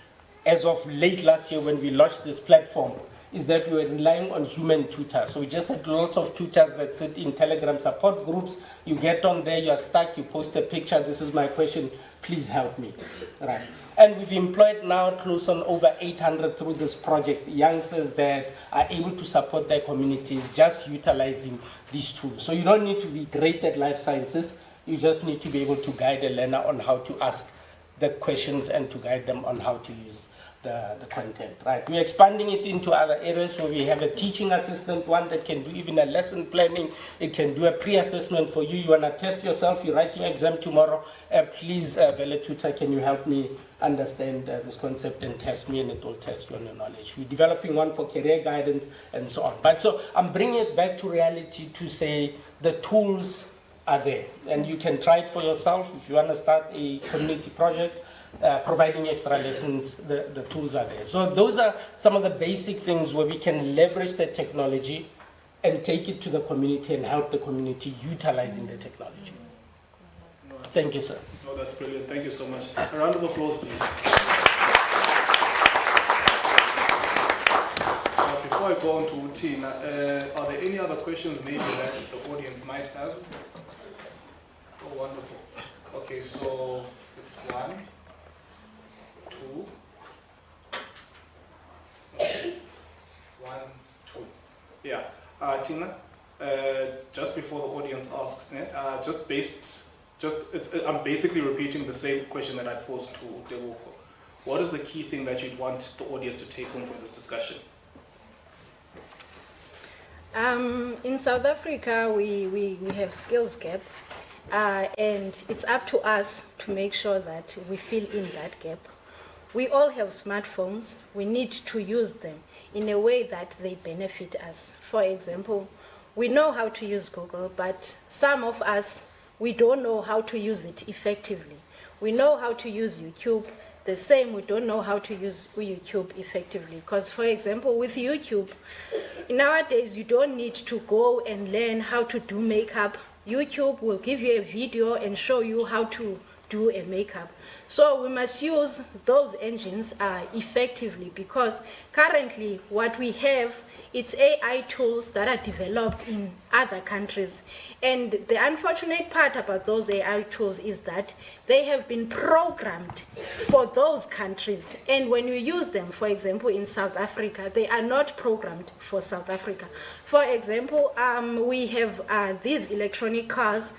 as of late last year when we launched this platform, is that we were relying on human tutors. So we just had lots of tutors that sit in Telegram support groups. You get on there, you are stuck, you post a picture, this is my question, please help me. Right. And we've employed now close on over 800 through this project, youngsters that are able to support their communities just utilizing these tools. So you don't need to be great at life sciences, you just need to be able to guide a learner on how to ask the questions and to guide them on how to use the content, right? We're expanding it into other areas where we have a teaching assistant, one that can do even a lesson planning. It can do a pre-assessment for you. You want to test yourself, you're writing an exam tomorrow. Please, Vele Tutor, can you help me understand this concept and test me, and it will test you on your knowledge. We're developing one for career guidance and so on. But so I'm bringing it back to reality to say the tools are there, and you can try it for yourself. If you want to start a community project, providing extra lessons, the tools are there. So those are some of the basic things where we can leverage the technology and take it to the community and help the community utilizing the technology. Thank you, sir. No, that's brilliant. Thank you so much. A round of applause, please. Before I go on to Tina, are there any other questions maybe that the audience might have? Oh, wonderful. Okay, so it's 1, 2, 1, 2. Yeah, Tina, just before the audience asks, I'm basically repeating the same question that I posed to Dewoko. What is the key thing that you'd want the audience to take home from this discussion? In South Africa, we have skills gap, and it's up to us to make sure that we fill in that gap. We all have smartphones. We need to use them in a way that they benefit us. For example, we know how to use Google, but some of us, we don't know how to use it effectively. We know how to use YouTube. The same, we don't know how to use YouTube effectively. Because, for example, with YouTube, nowadays you don't need to go and learn how to do makeup. YouTube will give you a video and show you how to do a makeup. So we must use those engines effectively, because currently what we have, it's AI tools that are developed in other countries. And the unfortunate part about those AI tools is that they have been programmed for those countries. And when you use them, for example, in South Africa, they are not programmed for South Africa. For example, we have these electronic cars.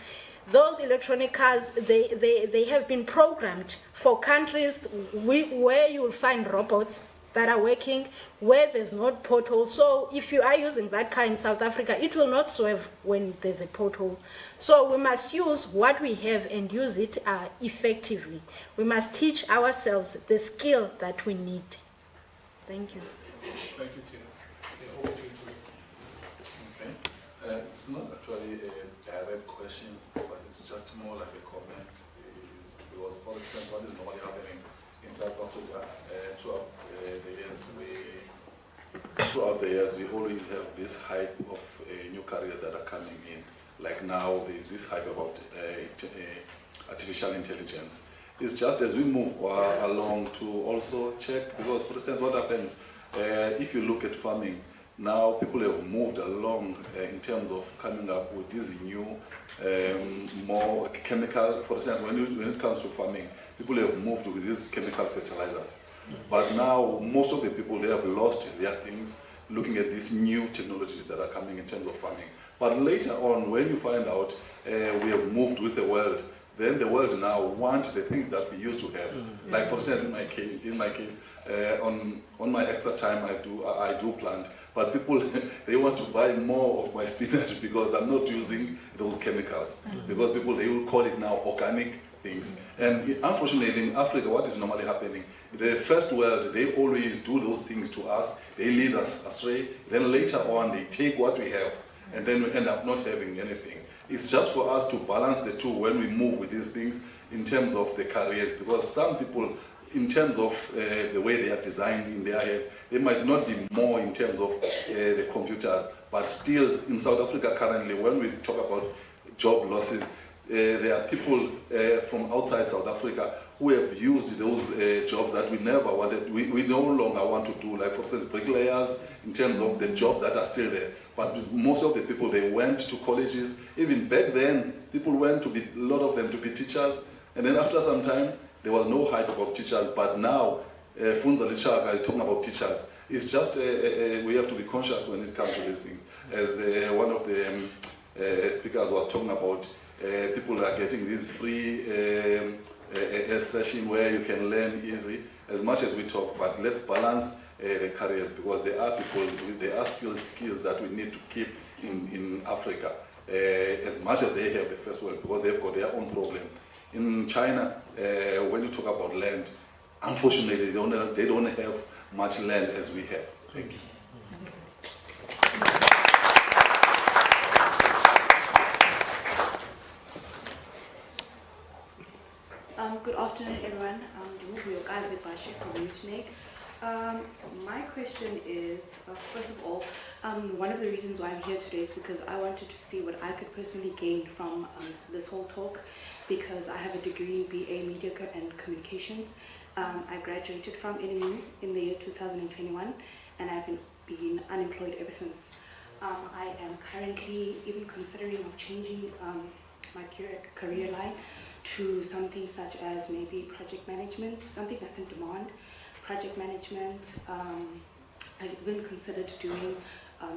Those electronic cars, they have been programmed for countries where you will find robots that are working, where there's not potholes. So if you are using that car in South Africa, it will not swerve when there's a pothole. So we must use what we have and use it effectively. We must teach ourselves the skill that we need. Thank you. Thank you, Tina. Yeah, over to you, Tina. It's not actually a direct question, but it's just more like a comment. Because, for instance, what is normally happening in South Africa throughout the years, we always have this hype of new careers that are coming in. Like now, there's this hype about artificial intelligence. It's just as we move along to also check, because, for instance, what happens if you look at farming, now people have moved along in terms of coming up with these new, more chemical, for instance, when it comes to farming, people have moved with these chemical fertilizers. But now, most of the people, they have lost their things looking at these new technologies that are coming in terms of farming. But later on, when you find out we have moved with the world, then the world now wants the things that we used to have. Like, for instance, in my case, on my extra time, I do plant. But people, they want to buy more of my spinach because I'm not using those chemicals. Because people, they will call it now organic things. And unfortunately, in Africa, what is normally happening, the first world, they always do those things to us. They lead us astray. Then later on, they take what we have, and then we end up not having anything. It's just for us to balance the two when we move with these things in terms of the careers. Because some people, in terms of the way they are designed in their head, they might not be more in terms of the computers. But still, in South Africa currently, when we talk about job losses, there are people from outside South Africa who have used those jobs that we never wanted, we no longer want to do, like for instance bricklayers, in terms of the jobs that are still there. But most of the people, they went to colleges. Even back then, people went to be, a lot of them to be teachers, and then after some time, there was no hype about teachers, but now, Funza Lichaka is talking about teachers. It's just, we have to be conscious when it comes to these things. As one of the speakers was talking about, people are getting this free session where you can learn easily, as much as we talk, but let's balance the careers, because there are people, there are still skills that we need to keep in Africa, as much as they have the first world, because they've got their own problem. In China, when you talk about land, unfortunately, they don't have much land as we have. Thank you. Good afternoon, everyone. I'm KAS from UTNEG. My question is, first of all, one of the reasons why I'm here today is because I wanted to see what I could personally gain from this whole talk, because I have a degree in BA Media and Communications. I graduated from NMU in the year 2021, and I've been unemployed ever since. I am currently even considering of changing my career line to something such as maybe project management, something that's in demand. Project management, I even considered doing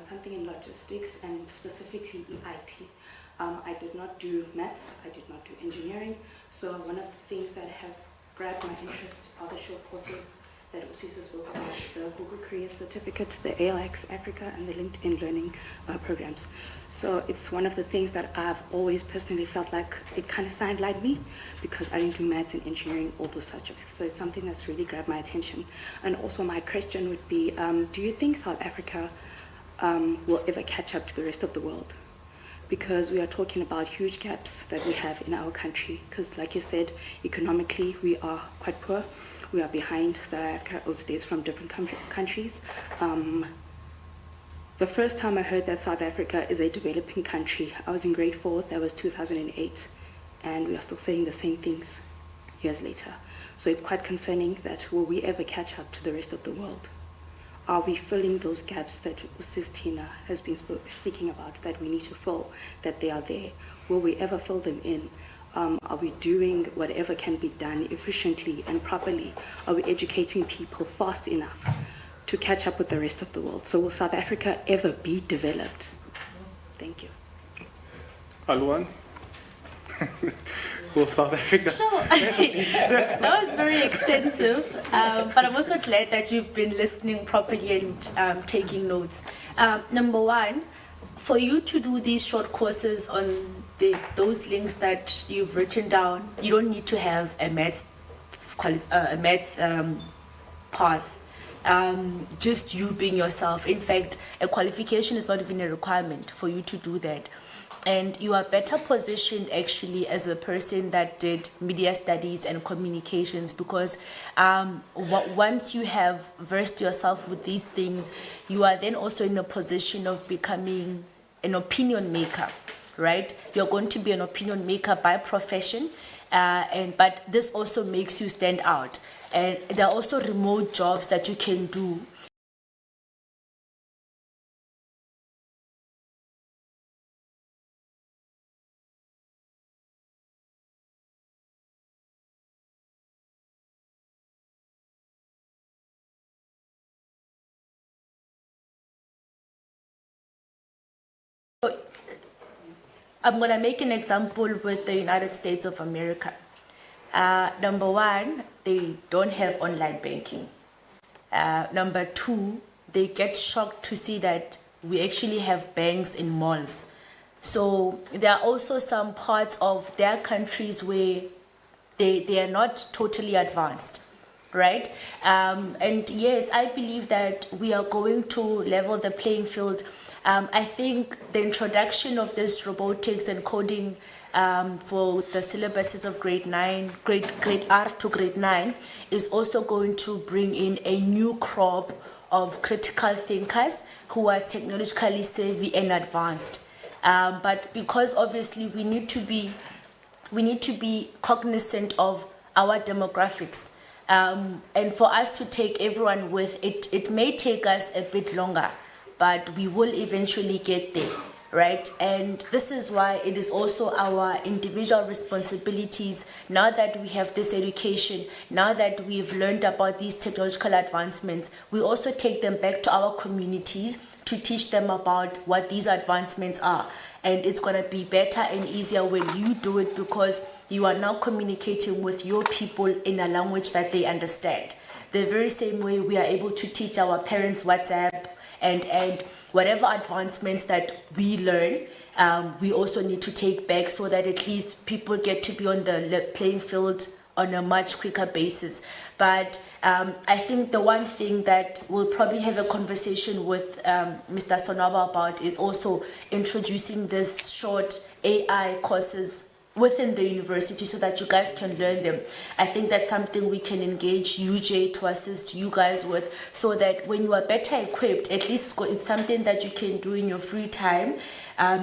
something in logistics and specifically EIT. I did not do maths, I did not do engineering, so one of the things that have grabbed my interest are the short courses that Usisa spoke about, the Google Career Certificate, the ALX Africa, and the LinkedIn Learning programs. So it's one of the things that I've always personally felt like it kind of sounded like me, because I didn't do maths and engineering, all those subjects. So it's something that's really grabbed my attention. And also my question would be, do you think South Africa will ever catch up to the rest of the world? Because we are talking about huge gaps that we have in our country. Because like you said, economically, we are quite poor. We are behind South Africa or states from different countries. The first time I heard that South Africa is a developing country, I was in grade 4, that was 2008, and we are still saying the same things years later. So it's quite concerning that will we ever catch up to the rest of the world? Are we filling those gaps that Sis Tina has been speaking about, that we need to fill, that they are there? Will we ever fill them in? Are we doing whatever can be done efficiently and properly? Are we educating people fast enough to catch up with the rest of the world? So will South Africa ever be developed? Thank you. Alwan? For South Africa. Sure. That was very extensive, but I'm also glad that you've been listening properly and taking notes. Number one, for you to do these short courses on those links that you've written down, you don't need to have a maths pass. just you being yourself. In fact, a qualification is not even a requirement for you to do that. And you are better positioned actually as a person that did media studies and communications, because once you have versed yourself with these things, you are then also in a position of becoming an opinion maker, right? You're going to be an opinion maker by profession, but this also makes you stand out. And there are also remote jobs that you can do. I'm going to make an example with the United States of America. Number one, they don't have online banking. Number two, they get shocked to see that we actually have banks in malls. So there are also some parts of their countries where they are not totally advanced, right? And yes, I believe that we are going to level the playing field. I think the introduction of this robotics and coding for the syllabuses of grade R to grade 9 is also going to bring in a new crop of critical thinkers who are technologically savvy and advanced. But because obviously we need to be cognizant of our demographics. And for us to take everyone with it, it may take us a bit longer, but we will eventually get there, right? And this is why it is also our individual responsibilities, now that we have this education, now that we've learned about these technological advancements, we also take them back to our communities to teach them about what these advancements are. And it's going to be better and easier when you do it, because you are now communicating with your people in a language that they understand. The very same way we are able to teach our parents WhatsApp and whatever advancements that we learn, we also need to take back, so that at least people get to be on the playing field on a much quicker basis. But I think the one thing that we'll probably have a conversation with Mr. Sonaba about is also introducing this short AI courses within the university, so that you guys can learn them. I think that's something we can engage UJ to assist you guys with, so that when you are better equipped, at least it's something that you can do in your free time,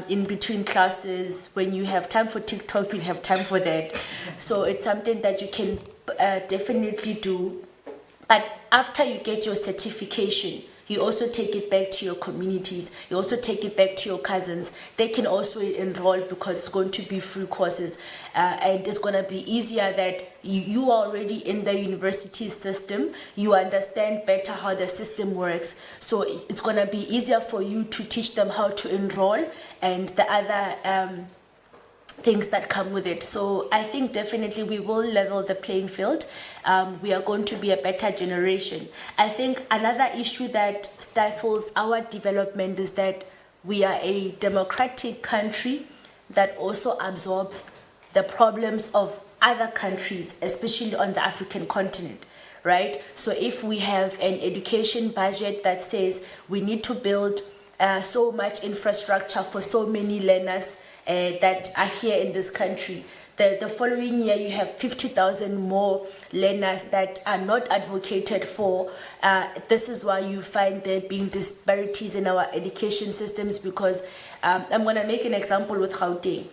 in between classes. When you have time for TikTok, you'll have time for that. So it's something that you can definitely do. But after you get your certification, you also take it back to your communities. You also take it back to your cousins. They can also enroll, because it's going to be free courses. And it's going to be easier that you are already in the university system. You understand better how the system works. So it's going to be easier for you to teach them how to enroll and the other things that come with it. So I think definitely we will level the playing field. We are going to be a better generation. I think another issue that stifles our development is that we are a democratic country that also absorbs the problems of other countries, especially on the African continent, right? So if we have an education budget that says we need to build so much infrastructure for so many learners that are here in this country, the following year you have 50,000 more learners that are not advocated for. This is why you find there being disparities in our education systems, because I'm going to make an example with Gauteng.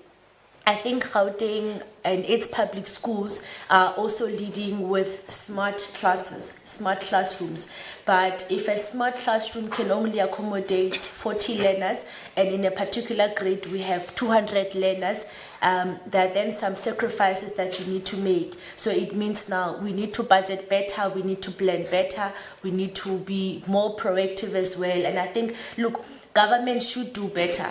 I think Gauteng and its public schools are also leading with smart classes, smart classrooms. But if a smart classroom can only accommodate 40 learners, and in a particular grade we have 200 learners, there are then some sacrifices that you need to make. So it means now we need to budget better, we need to plan better, we need to be more proactive as well. And I think, look, government should do better.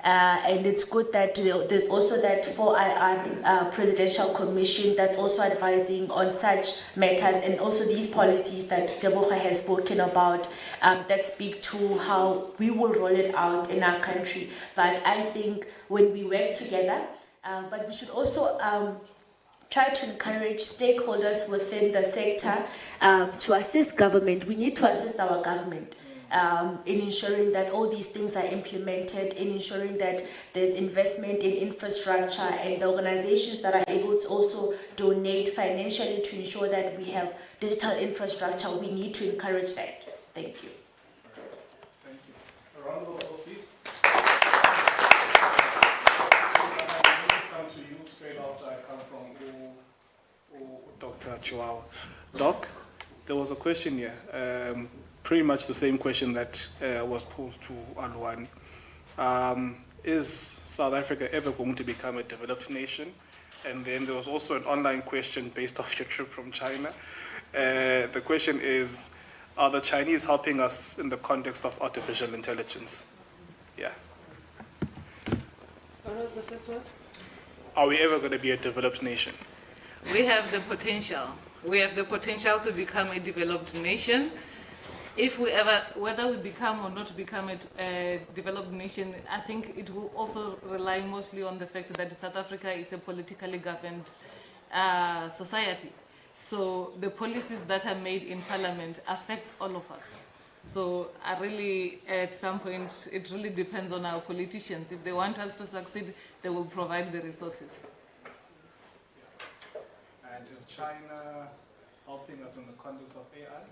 And it's good that there's also that 4IR Presidential Commission that's also advising on such matters, and also these policies that Debocha has spoken about that speak to how we will roll it out in our country. But I think when we work together, but we should also try to encourage stakeholders within the sector to assist government. We need to assist our government in ensuring that all these things are implemented, in ensuring that there's investment in infrastructure, and the organizations that are able to also donate financially to ensure that we have digital infrastructure. We need to encourage that. Thank you. Thank you. A round of applause, please. Come to you straight after I come from Dr. Chihuahua. Doc, there was a question here, pretty much the same question that was posed to Aluwani. Is South Africa ever going to become a developed nation? And then there was also an online question based off your trip from China. The question is, are the Chinese helping us in the context of artificial intelligence? Yeah. What was the first one? Are we ever going to be a developed nation? We have the potential. We have the potential to become a developed nation. If we ever, whether we become or not become a developed nation, I think it will also rely mostly on the fact that South Africa is a politically governed society. So the policies that are made in parliament affect all of us. So I really, at some point, it really depends on our politicians. If they want us to succeed, they will provide the resources. And is China helping us in the context of AI?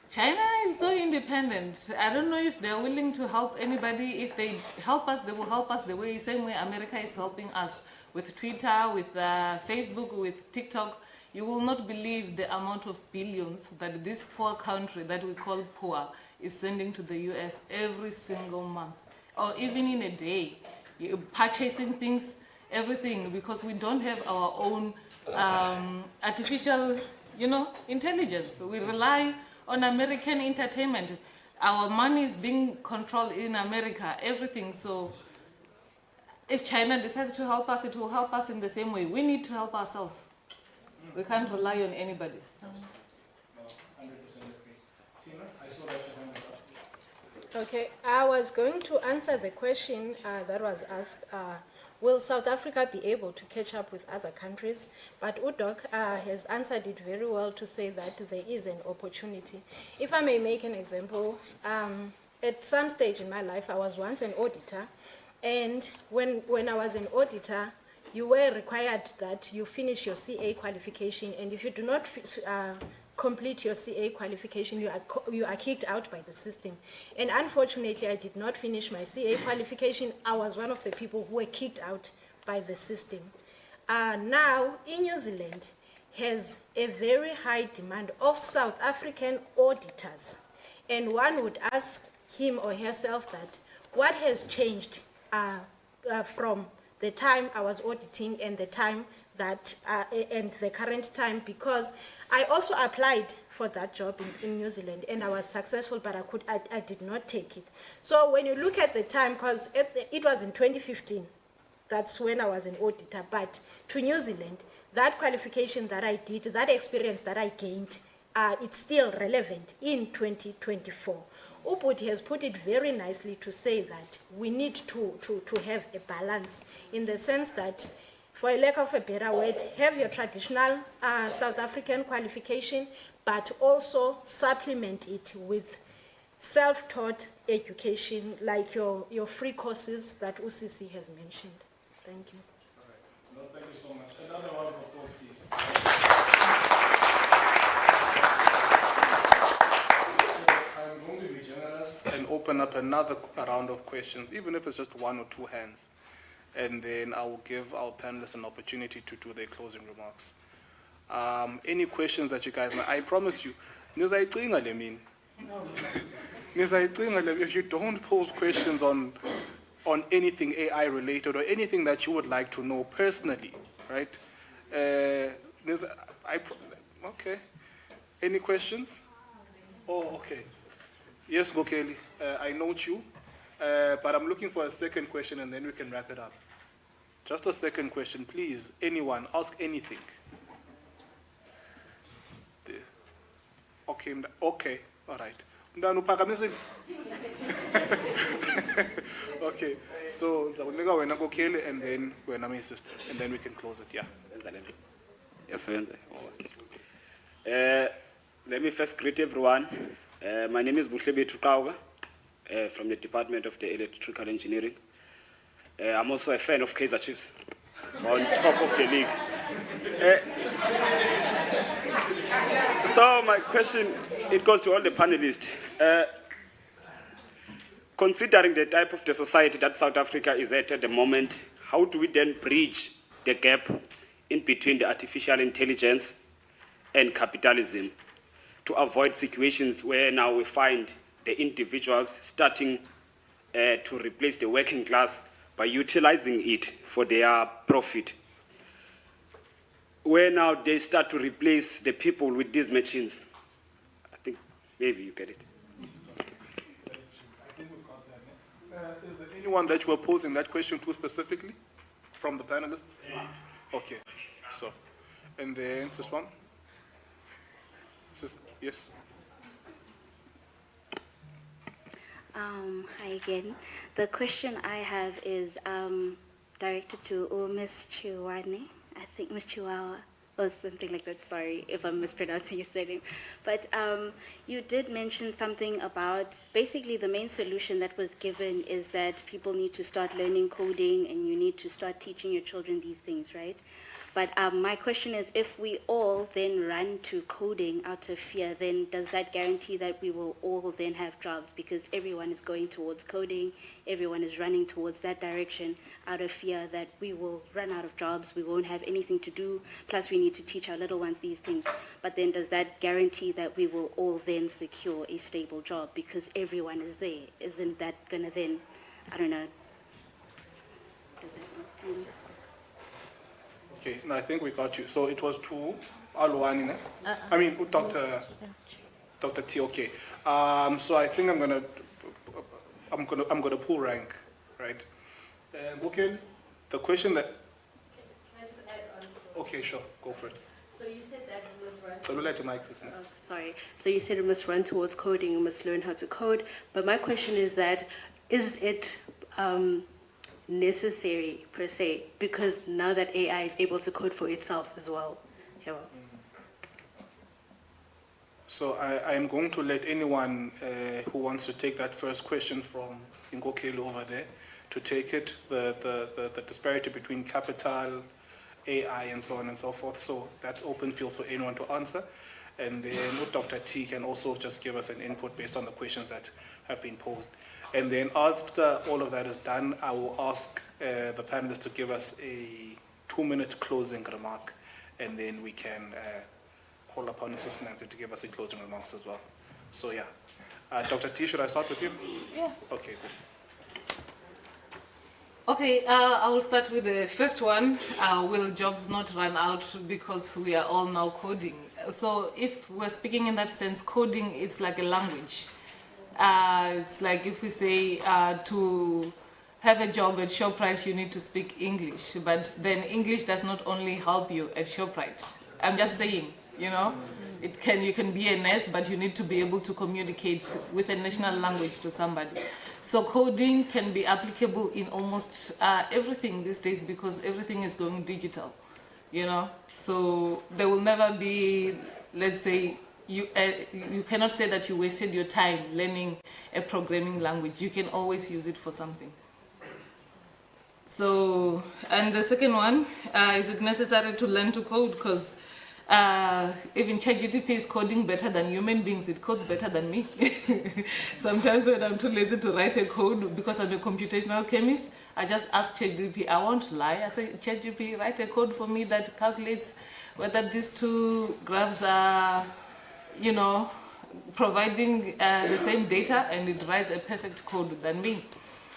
China is so independent. I don't know if they're willing to help anybody. If they help us, they will help us the same way America is helping us with Twitter, with Facebook, with TikTok. You will not believe the amount of billions that this poor country that we call poor is sending to the US every single month, or even in a day. You're purchasing things, everything, because we don't have our own artificial, intelligence. We rely on American entertainment. Our money is being controlled in America, everything. So if China decides to help us, it will help us in the same way. We need to help ourselves. We can't rely on anybody. No, 100% agree. Tina, I saw that your hand was up. Okay, I was going to answer the question that was asked, will South Africa be able to catch up with other countries? But Udok has answered it very well to say that there is an opportunity. If I may make an example, at some stage in my life, I was once an auditor. And when I was an auditor, you were required that you finish your CA qualification. And if you do not complete your CA qualification, you are kicked out by the system. And unfortunately, I did not finish my CA qualification. I was one of the people who were kicked out by the system. Now, in New Zealand, has a very high demand of South African auditors. And one would ask him or herself that, what has changed from the time I was auditing and the time that, and the current time, because I also applied for that job in New Zealand and I was successful, but I did not take it. So when you look at the time, because it was in 2015, that's when I was an auditor, but to New Zealand, that qualification that I did, that experience that I gained, it's still relevant in 2024. Ubud has put it very nicely to say that we need to have a balance in the sense that, for a lack of a better word, have your traditional South African qualification, but also supplement it with self-taught education, like your free courses that UCC has mentioned. Thank you. All right. No, thank you so much. Another round of applause, please. I'm going to be generous and open up another round of questions, even if it's just one or two hands. And then I will give our panelists an opportunity to do their closing remarks. Any questions that you guys know? I promise you, if you don't pose questions on anything AI related or anything that you would like to know personally, right? Okay. Any questions? Oh, okay. Yes, Gokeli, I note you, but I'm looking for a second question and then we can wrap it up. Just a second question, please. Anyone, ask anything. Okay, okay, all right. Okay, so and then we're my sister, and then we can close it. Yeah. Yes, let me first greet everyone. My name is Bushlebe Tukauga from the Department of the Electrical Engineering. I'm also a fan of Kaizer Chiefs, on top of the league. So my question, it goes to all the panelists. Considering the type of the society that South Africa is at the moment, how do we then bridge the gap in between the artificial intelligence and capitalism to avoid situations where now we find the individuals starting to replace the working class by utilizing it for their profit? Where now they start to replace the people with these machines. I think maybe you get it. Is there anyone that you were posing that question to specifically from the panelists? Okay, so, and then this one? Yes. Hi again. The question I have is directed to Ms. Chiwane. I think Ms. Chihuahua or something like that. Sorry if I'm mispronouncing your surname. But you did mention something about basically the main solution that was given is that people need to start learning coding and you need to start teaching your children these things, right? But my question is, if we all then run to coding out of fear, then does that guarantee that we will all then have jobs? Because everyone is going towards coding, everyone is running towards that direction out of fear that we will run out of jobs, we won't have anything to do, plus we need to teach our little ones these things. But then does that guarantee that we will all then secure a stable job because everyone is there? Isn't that going to then, I don't know, does that make sense? Okay, no, I think we got you. So it was to Aluani, I mean, Dr. T. Okay. So I think I'm gonna pull rank, right? Okay. The question that. Can I just add on to Okay, sure, go for it. So you said that we must run. So we'll let the mic listen. Oh, sorry. So you said we must run towards coding. We must learn how to code. But my question is that, is it necessary per se? Because now that AI is able to code for itself as well. Yeah. So I am going to let anyone who wants to take that first question from Ngokelu over there to take it, the disparity between capital, AI, and so on and so forth. So that's open field for anyone to answer. And then Dr. T can also just give us an input based on the questions that have been posed. And then after all of that is done, I will ask the panelists to give us a 2-minute closing remark, and then we can call upon Mrs. Nancy to give us a closing remarks as well. So yeah, Dr. T, should I start with you? Yeah. Okay, good. Okay, I will start with the first one. Will jobs not run out because we are all now coding? So if we're speaking in that sense, coding is like a language. It's like if we say to have a job at ShopRite, you need to speak English. But then English does not only help you at ShopRite. I'm just saying, you know, you can be a nurse, but you need to be able to communicate with a national language to somebody. So coding can be applicable in almost everything these days because everything is going digital, you know. So there will never be, let's say, you cannot say that you wasted your time learning a programming language. You can always use it for something. So, and the second one, is it necessary to learn to code? Because even ChatGPT is coding better than human beings. It codes better than me. Sometimes when I'm too lazy to write a code, because I'm a computational chemist, I just ask ChatGPT. I won't lie. I say, ChatGPT, write a code for me that calculates whether these two graphs are, you know, providing the same data, and it writes a perfect code than me.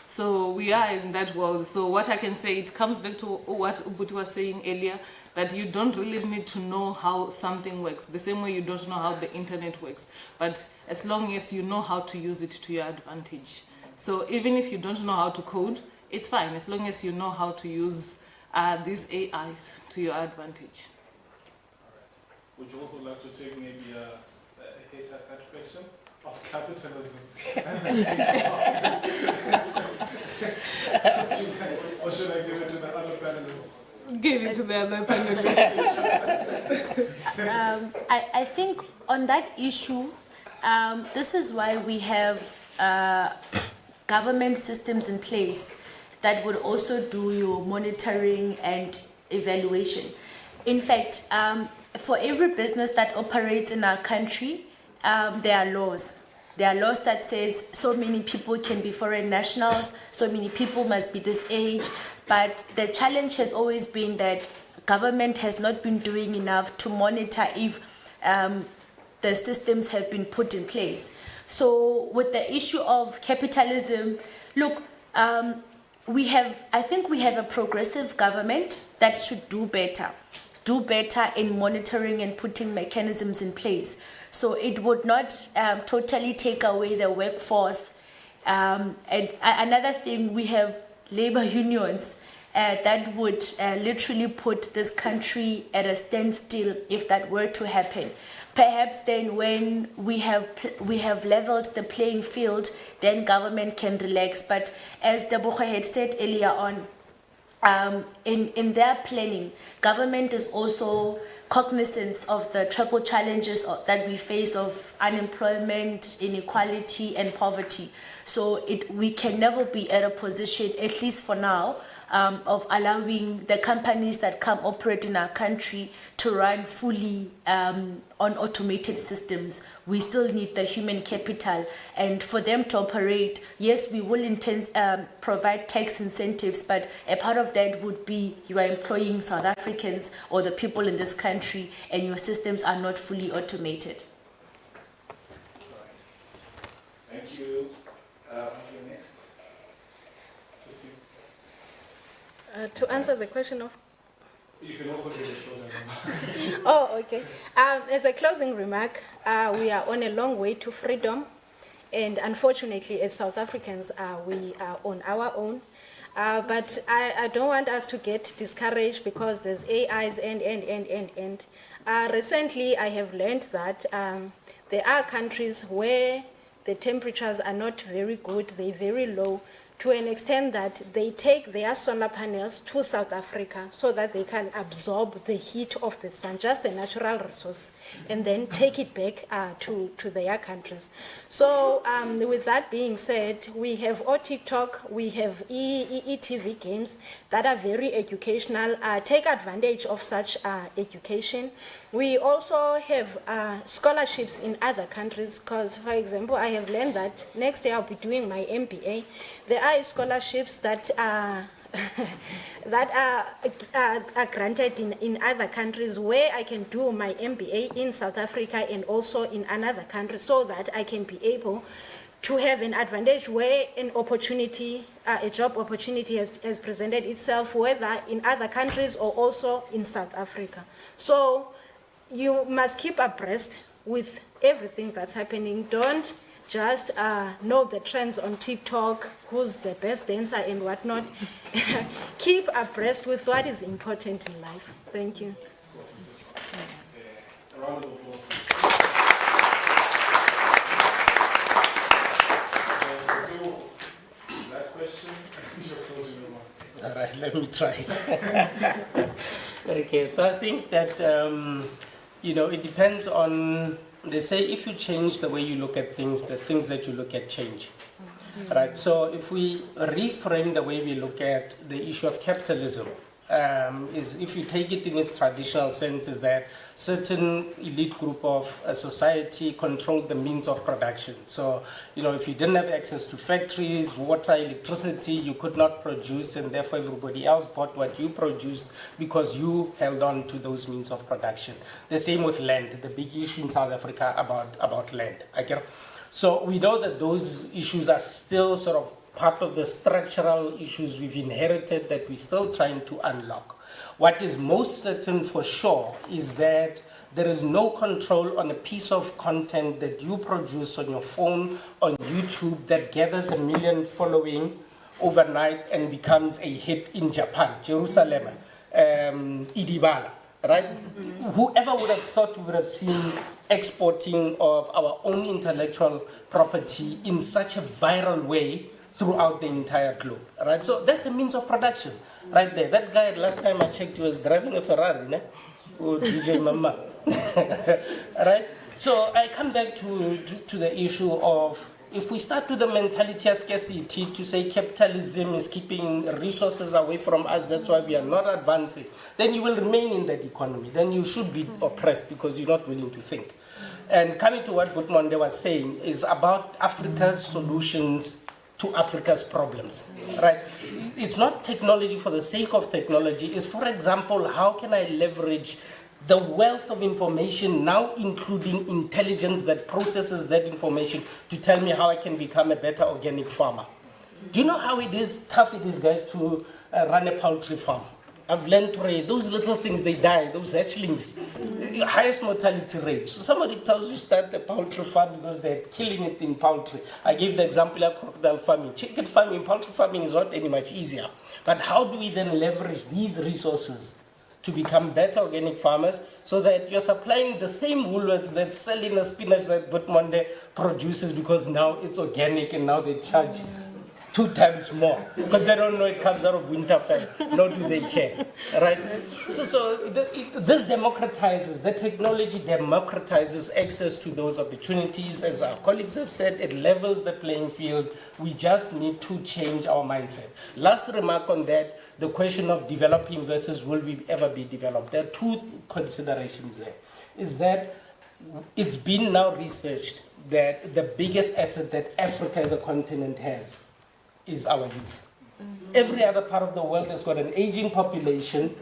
So we are in that world. So what I can say, it comes back to what Ubuntu was saying earlier, that you don't really need to know how something works, the same way you don't know how the internet works. But as long as you know how to use it to your advantage. So even if you don't know how to code, it's fine, as long as you know how to use these AIs to your advantage. Would you also like to take maybe a hit at that question of capitalism? Or should I give it to the other panelists? Give it to the other panelists. I think on that issue, this is why we have government systems in place that would also do your monitoring and evaluation. In fact, for every business that operates in our country, there are laws. There are laws that says so many people can be foreign nationals, so many people must be this age. But the challenge has always been that government has not been doing enough to monitor if the systems have been put in place. So with the issue of capitalism, look, I think we have a progressive government that should do better in monitoring and putting mechanisms in place. So it would not totally take away the workforce. And another thing, we have labor unions that would literally put this country at a standstill if that were to happen. Perhaps then when we have leveled the playing field, then government can relax. But as Deboche had said earlier on, in their planning, government is also cognizant of the triple challenges that we face of unemployment, inequality, and poverty. So we can never be at a position, at least for now, of allowing the companies that come operate in our country to run fully on automated systems. We still need the human capital, and for them to operate, yes, we will provide tax incentives, but a part of that would be you are employing South Africans or the people in this country, and your systems are not fully automated. Thank you. Next. To answer the question of... You can also give a closing remark. Oh, okay. As a closing remark, we are on a long way to freedom. And unfortunately, as South Africans, we are on our own. But I don't want us to get discouraged because there's AIs and. Recently, I have learned that there are countries where the temperatures are not very good, they're very low, to an extent that they take their solar panels to South Africa so that they can absorb the heat of the sun, just the natural resource, and then take it back to their countries. So with that being said, we have TikTok, we have ETV games that are very educational, take advantage of such education. We also have scholarships in other countries because, for example, I have learned that next year I'll be doing my MBA. There are scholarships that are are granted in other countries where I can do my MBA in South Africa and also in another country so that I can be able to have an advantage where an opportunity, a job opportunity has presented itself, whether in other countries or also in South Africa. So you must keep abreast with everything that's happening. Don't just know the trends on TikTok, who's the best dancer and whatnot. Keep abreast with what is important in life. Thank you. A round of applause. That question and your closing remarks. All right, let me try it. Okay, so I think that, it depends on, they say if you change the way you look at things, the things that you look at change. Right, so if we reframe the way we look at the issue of capitalism, is if you take it in its traditional sense, is that certain elite group of society control the means of production. So, if you didn't have access to factories, water, electricity, you could not produce, and therefore everybody else bought what you produced because you held on to those means of production. The same with land, the big issue in South Africa about land. So we know that those issues are still sort of part of the structural issues we've inherited that we're still trying to unlock. What is most certain for sure is that there is no control on a piece of content that you produce on your phone, on YouTube, that gathers 1 million following overnight and becomes a hit in Japan, Jerusalem, Idibala, right? Whoever would have thought we would have seen exporting of our own intellectual property in such a viral way throughout the entire globe, right? So that's a means of production, right there. That guy, last time I checked, he was driving a Ferrari, or DJ Mama. Right? So I come back to the issue of, if we start with the mentality of scarcity, to say capitalism is keeping resources away from us, that's why we are not advancing, then you will remain in that economy. Then you should be oppressed because you're not willing to think. And coming to what Gutmonde was saying is about Africa's solutions to Africa's problems, right? It's not technology for the sake of technology. It's, for example, how can I leverage the wealth of information, now including intelligence that processes that information, to tell me how I can become a better organic farmer. Do you know how tough it is, guys, to run a poultry farm? I've learned to read those little things, they die, those hatchlings, highest mortality rates. So somebody tells you start a poultry farm because they're killing it in poultry. I gave the example of crocodile farming. Chicken farming, poultry farming is not any much easier. But how do we then leverage these resources to become better organic farmers so that you're supplying the same Woolworths that's selling the spinach that Gutmonde produces, because now it's organic and now they charge 2 times more because they don't know it comes out of Winterfell, nor do they care, right? This democratizes, the technology democratizes access to those opportunities. As our colleagues have said, it levels the playing field. We just need to change our mindset. Last remark on that, the question of developing versus will we ever be developed. There are 2 considerations there. Is that it's been now researched that the biggest asset that Africa as a continent has is our youth. Every other part of the world has got an aging population,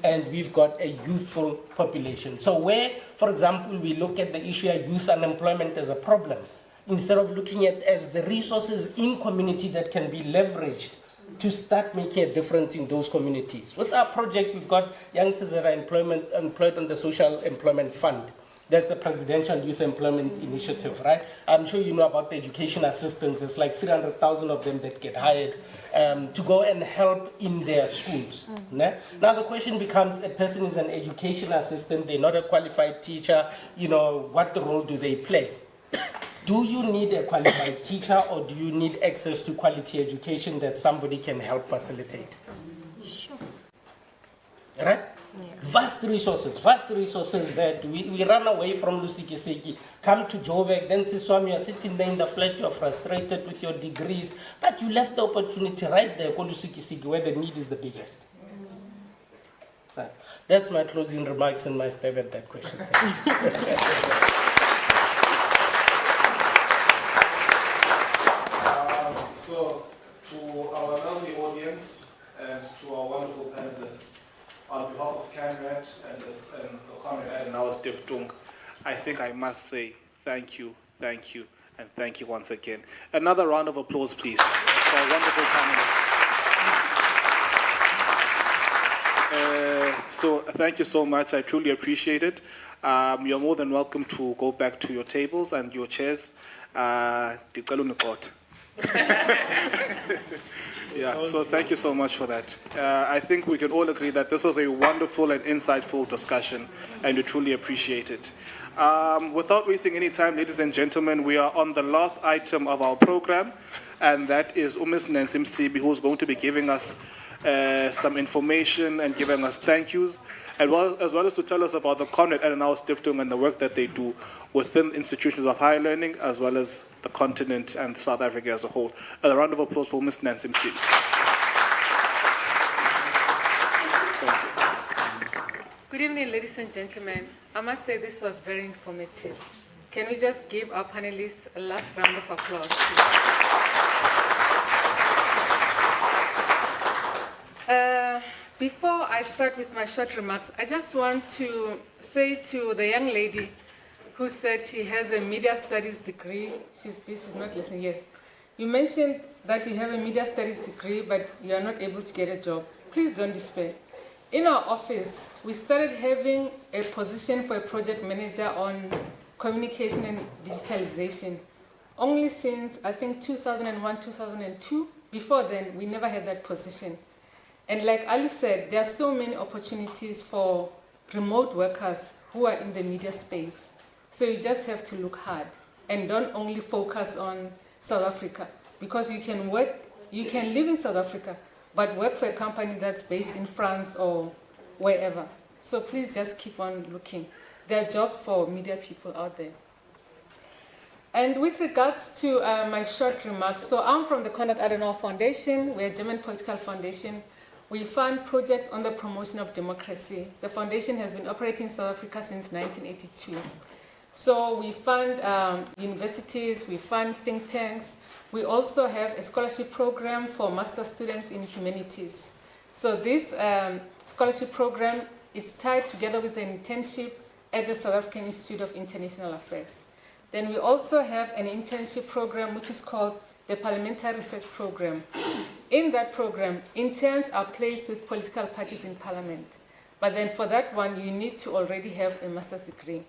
and we've got a youthful population. So where, for example, we look at the issue of youth unemployment as a problem, instead of looking at as the resources in community that can be leveraged to start making a difference in those communities. With our project, we've got youngsters that are employed on the Social Employment Fund. That's a presidential youth employment initiative, right? I'm sure you know about the education assistants. There's like 300,000 of them that get hired to go and help in their schools. Now the question becomes, a person is an education assistant, they're not a qualified teacher, what role do they play? Do you need a qualified teacher, or do you need access to quality education that somebody can help facilitate? Sure. Right? Yeah. Vast resources that we run away from Lusikisiki, come to Joburg, then Siswami, you're sitting there in the flat, you're frustrated with your degrees, but you left the opportunity right there, Lusikisiki, where the need is the biggest. Right. That's my closing remarks and my stab at that question. So, to our lovely audience and to our wonderful panelists, on behalf of CANRAD and the CONRAD and our Stiftung, I think I must say thank you, and thank you once again. Another round of applause, please, for our wonderful panelists. So thank you so much. I truly appreciate it. You're more than welcome to go back to your tables and your chairs. Yeah, so thank you so much for that. I think we can all agree that this was a wonderful and insightful discussion, and we truly appreciate it. Without wasting any time, ladies and gentlemen, we are on the last item of our program, and that is Ms. Nancy Msibi, who's going to be giving us some information and giving us thank yous, as well as to tell us about the CONRAD and our Stiftung and the work that they do within institutions of higher learning, as well as the continent and South Africa as a whole. A round of applause for Ms. Nancy Msibi. Good evening, ladies and gentlemen. I must say this was very informative. Can we just give our panelists a last round of applause, please? Before I start with my short remarks, I just want to say to the young lady who said she has a media studies degree, she's not listening, yes. You mentioned that you have a media studies degree, but you are not able to get a job. Please don't despair. In our office, we started having a position for a project manager on communication and digitalization only since, I think, 2001, 2002. Before then, we never had that position. And like Ali said, there are so many opportunities for remote workers who are in the media space. So you just have to look hard and don't only focus on South Africa, because you can live in South Africa, but work for a company that's based in France or wherever. So please just keep on looking. there are jobs for media people out there. And with regards to my short remarks, so I'm from the Konrad Adenauer Foundation. We're a German political foundation. We fund projects on the promotion of democracy. The foundation has been operating in South Africa since 1982. So we fund universities, we fund think tanks. We also have a scholarship program for master's students in humanities. So this scholarship program, it's tied together with an internship at the South African Institute of International Affairs. Then we also have an internship program which is called the Parliamentary Research Program. In that program, interns are placed with political parties in parliament. But then for that one, you need to already have a master's degree.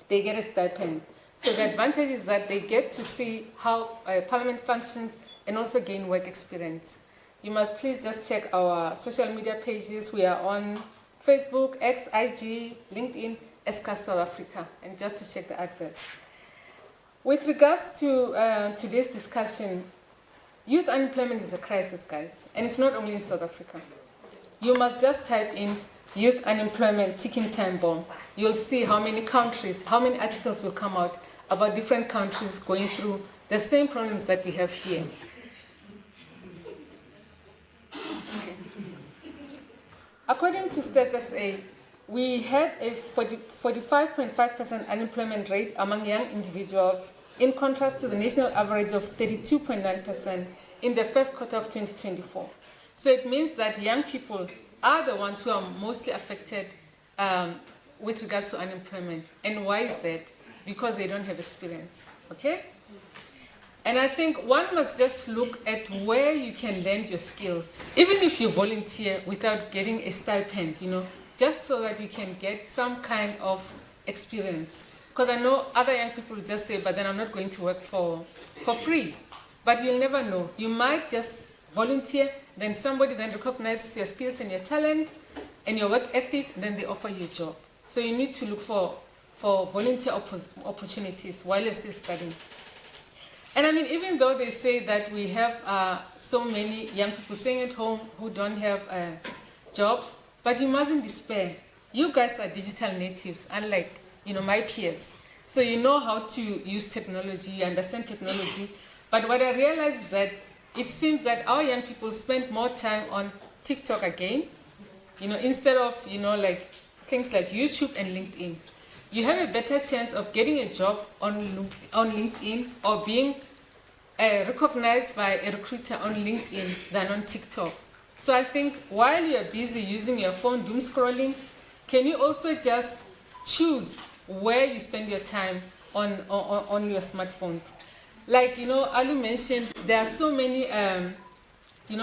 They get a stipend. So the advantage is that they get to see how parliament functions and also gain work experience. You must please just check our social media pages. We are on Facebook, X, IG, LinkedIn, as KAS South Africa, and just to check the adverts. With regards to today's discussion, youth unemployment is a crisis, guys, and it's not only in South Africa. You must just type in youth unemployment ticking time bomb. You'll see how many countries, how many articles will come out about different countries going through the same problems that we have here. According to Stats SA, we had a 45.5% unemployment rate among young individuals, in contrast to the national average of 32.9% in the first quarter of 2024. So it means that young people are the ones who are mostly affected with regards to unemployment. And why is that? Because they don't have experience, okay? And I think one must just look at where you can lend your skills. Even if you volunteer without getting a stipend, just so that you can get some kind of experience. Because I know other young people just say, but then I'm not going to work for free. But you'll never know. You might just volunteer, then somebody then recognizes your skills and your talent and your work ethic, then they offer you a job. So you need to look for volunteer opportunities while you're still studying. And I mean, even though they say that we have so many young people staying at home who don't have jobs, but you mustn't despair. You guys are digital natives, unlike my peers. So you know how to use technology, you understand technology. But what I realize is that it seems that our young people spend more time on TikTok again, instead of, like things like YouTube and LinkedIn. You have a better chance of getting a job on LinkedIn or being recognized by a recruiter on LinkedIn than on TikTok. So I think while you're busy using your phone, doom scrolling, can you also just choose where you spend your time on your smartphones? Like, Alu mentioned, there are so many,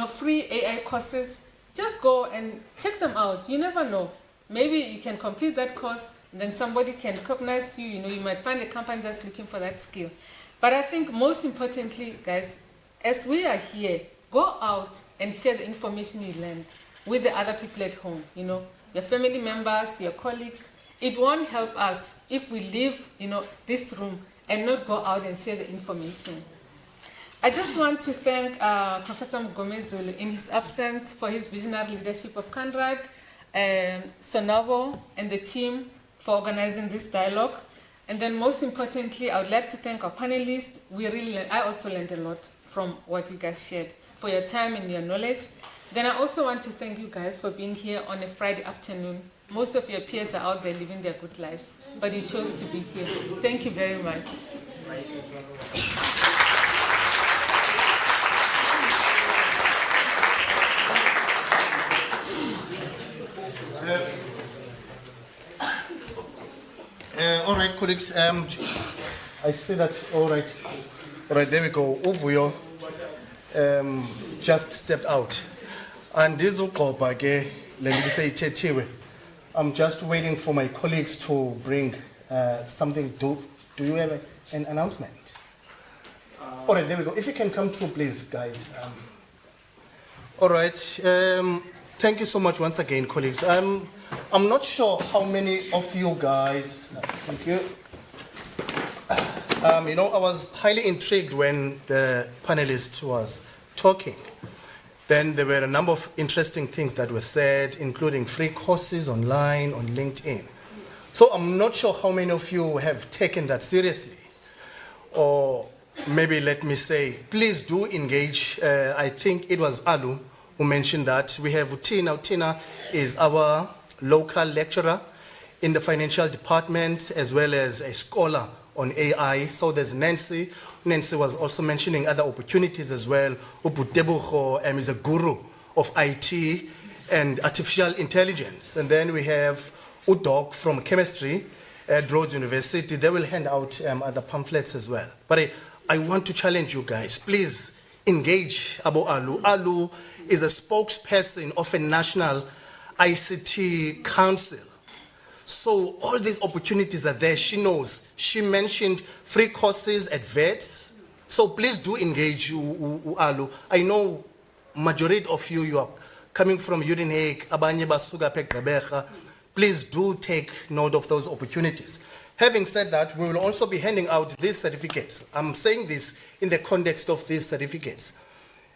free AI courses. Just go and check them out. You never know. Maybe you can complete that course, then somebody can recognize you. You might find a company that's looking for that skill. But I think most importantly, guys, as we are here, go out and share the information you learned with the other people at home, your family members, your colleagues. It won't help us if we leave, this room and not go out and share the information. I just want to thank Professor Mgomezulu in his absence for his visionary leadership of CANRAD, Sonabo and the team for organizing this dialogue. And then most importantly, I would like to thank our panelists. I also learned a lot from what you guys shared, for your time and your knowledge. Then I also want to thank you guys for being here on a Friday afternoon. Most of your peers are out there living their good lives, but you chose to be here. Thank you very much. All right, colleagues, I see that, all right, there we go. Uvuyo just stepped out. And this I'm just waiting for my colleagues to bring something. Do you have an announcement? All right, there we go. If you can come through, please, guys. All right. Thank you so much once again, colleagues. I'm not sure how many of you guys, thank you. I was highly intrigued when the panelist was talking. Then there were a number of interesting things that were said, including free courses online on LinkedIn. So I'm not sure how many of you have taken that seriously. Or maybe let me say, please do engage. I think it was Alu who mentioned that. We have Tina. Tina is our local lecturer in the financial department as well as a scholar on AI. So there's Nancy. Nancy was also mentioning other opportunities as well. Ubutebucho is a guru of IT and artificial intelligence. And then we have Udok from chemistry at Rhodes University. They will hand out other pamphlets as well. But I want to challenge you guys. Please engage Abo Alu. Alu is a spokesperson of a national ICT council. So all these opportunities are there. She knows. She mentioned free courses at VETS. So please do engage Alu. I know majority of you are coming from UNINEC, abanye basuka pegqeberha. Please do take note of those opportunities. Having said that, we will also be handing out these certificates. I'm saying this in the context of these certificates.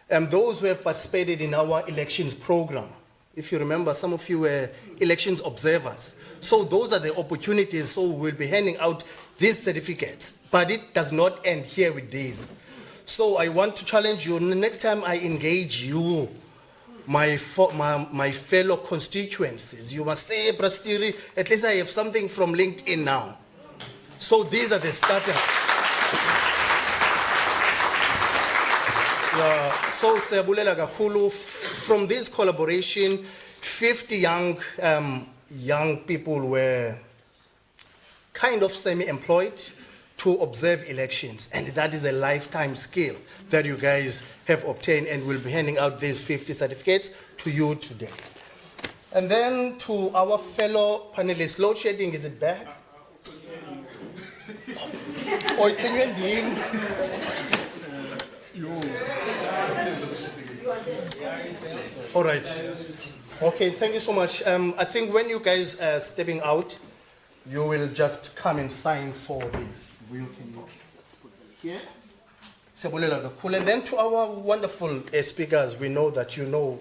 Those who have participated in our elections program, if you remember, some of you were elections observers. So those are the opportunities. So we'll be handing out these certificates. But it does not end here with these. So I want to challenge you. Next time I engage you, my fellow constituencies, you must say, Brastiri, at least I have something from LinkedIn now. So these are the starters. So Sebulela Gakulu, from this collaboration, 50 young people were kind of semi-employed to observe elections. And that is a lifetime skill that you guys have obtained, and we'll be handing out these 50 certificates to you today. And then to our fellow panelists, load shedding, is it back? Or all right. Okay, thank you so much. I think when you guys are stepping out, you will just come and sign for this. You can put it here. And then to our wonderful speakers, we know that you know,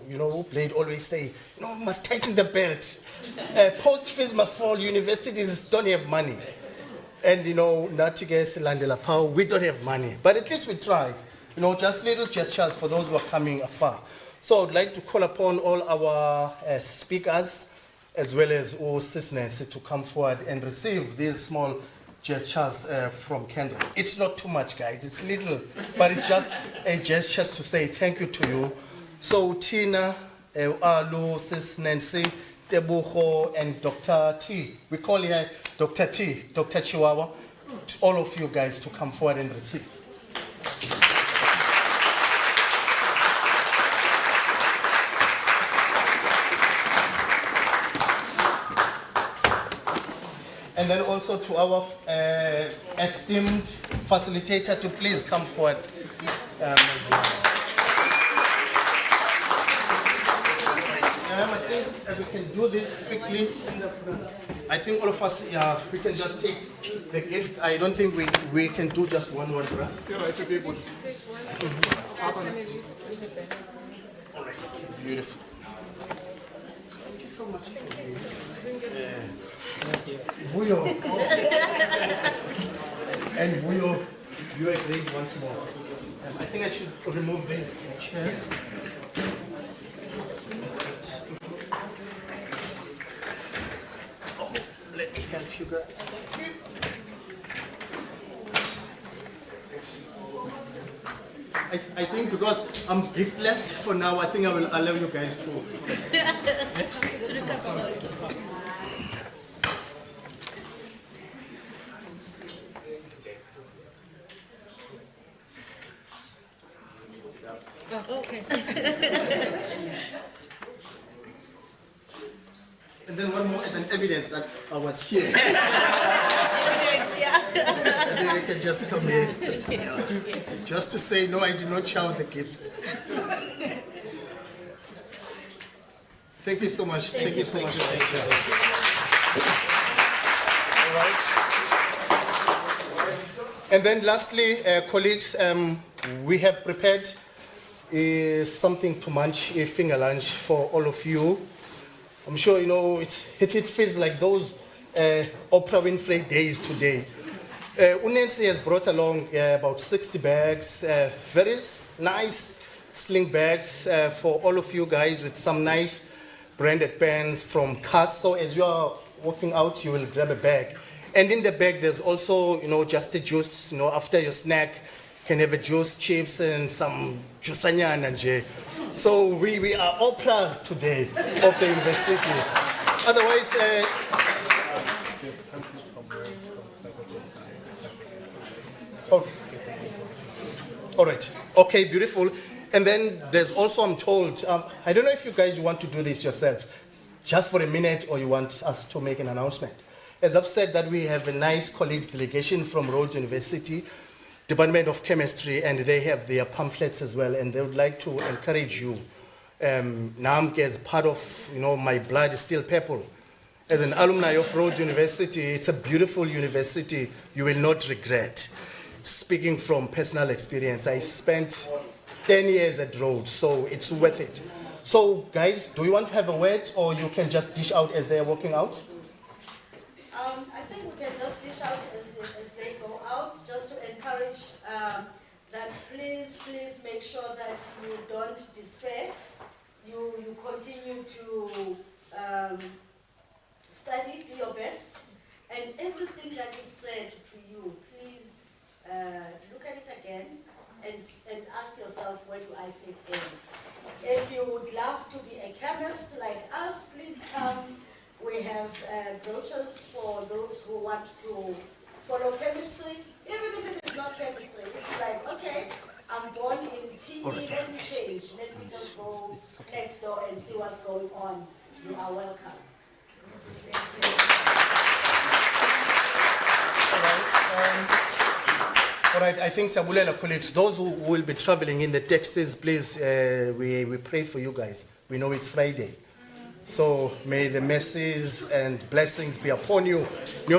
Blade always say, must tighten the belt. Post-fees must fall, universities don't have money. And, Natiges, Landela Pau, we don't have money. But at least we try, just little gestures for those who are coming afar. So I'd like to call upon all our speakers, as well as all citizens, to come forward and receive these small gestures from CANRAD. It's not too much, guys. It's little, but it's just a gesture to say thank you to you. So Tina, Alu, Sis Nancy, Tebucho, and Dr. T. We call her Dr. T, Dr. Chihuahua. To all of you guys to come forward and receive. And then also to our esteemed facilitator to please come forward as well. I think we can do this quickly. I think all of us, we can just take the gift. I don't think we can do just one, right? Yeah, it's okay, but All right. Beautiful. Thank you so much. Vuyo. And Vuyo, you are great once more. I think I should remove this chair. Oh, let me help you guys. I think because I'm giftless for now, I think I will allow you guys to. Okay. And then one more as an evidence that I was here. Evidence, yeah. And then you can just come in. Just to say, no, I did not chow the gifts. Thank you so much. Thank you so much. All right. And then lastly, colleagues, we have prepared something to munch, a finger lunch for all of you. I'm sure it feels like those Oprah Winfrey days today. Unancy has brought along about 60 bags, very nice sling bags for all of you guys with some nice branded pens from KAS. So as you are walking out, you will grab a bag. And in the bag, there's also, just a juice, after your snack, you can have a juice, chips, and some juiceanyana nje. So we are Oprahs today of the university. Otherwise, all right. Okay, beautiful. And then there's also, I'm told, I don't know if you guys want to do this yourself, just for a minute, or you want us to make an announcement. As I've said, that we have a nice colleagues delegation from Rhodes University, Department of Chemistry, and they have their pamphlets as well, and they would like to encourage you. Namke, as part of, my blood is still purple. As an alumni of Rhodes University, it's a beautiful university you will not regret. Speaking from personal experience, I spent 10 years at Rhodes, so it's worth it. So, guys, do you want to have a word, or you can just dish out as they're walking out? I think we can just dish out as they go out, just to encourage that please make sure that you don't despair. You continue to study, do your best, and everything that is said to you, please look at it again and ask yourself, where do I fit in? If you would love to be a chemist like us, please come. We have brochures for those who want to follow chemistry, even if it is not chemistry. If you're like, okay, I'm born in PE, let me change. Let me just go next door and see what's going on. You are welcome. All right, I think Sabulela colleagues, those who will be traveling in the taxis, please, we pray for you guys. We know it's Friday. So may the mercies and blessings be upon you. So we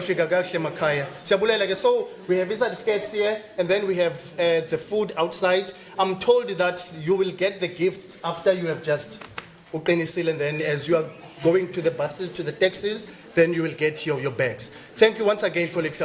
have these certificates here, and then we have the food outside. I'm told that you will get the gift after you have just uqinisil, and then as you are going to the buses, to the taxis, then you will get your bags. Thank you once again, colleagues.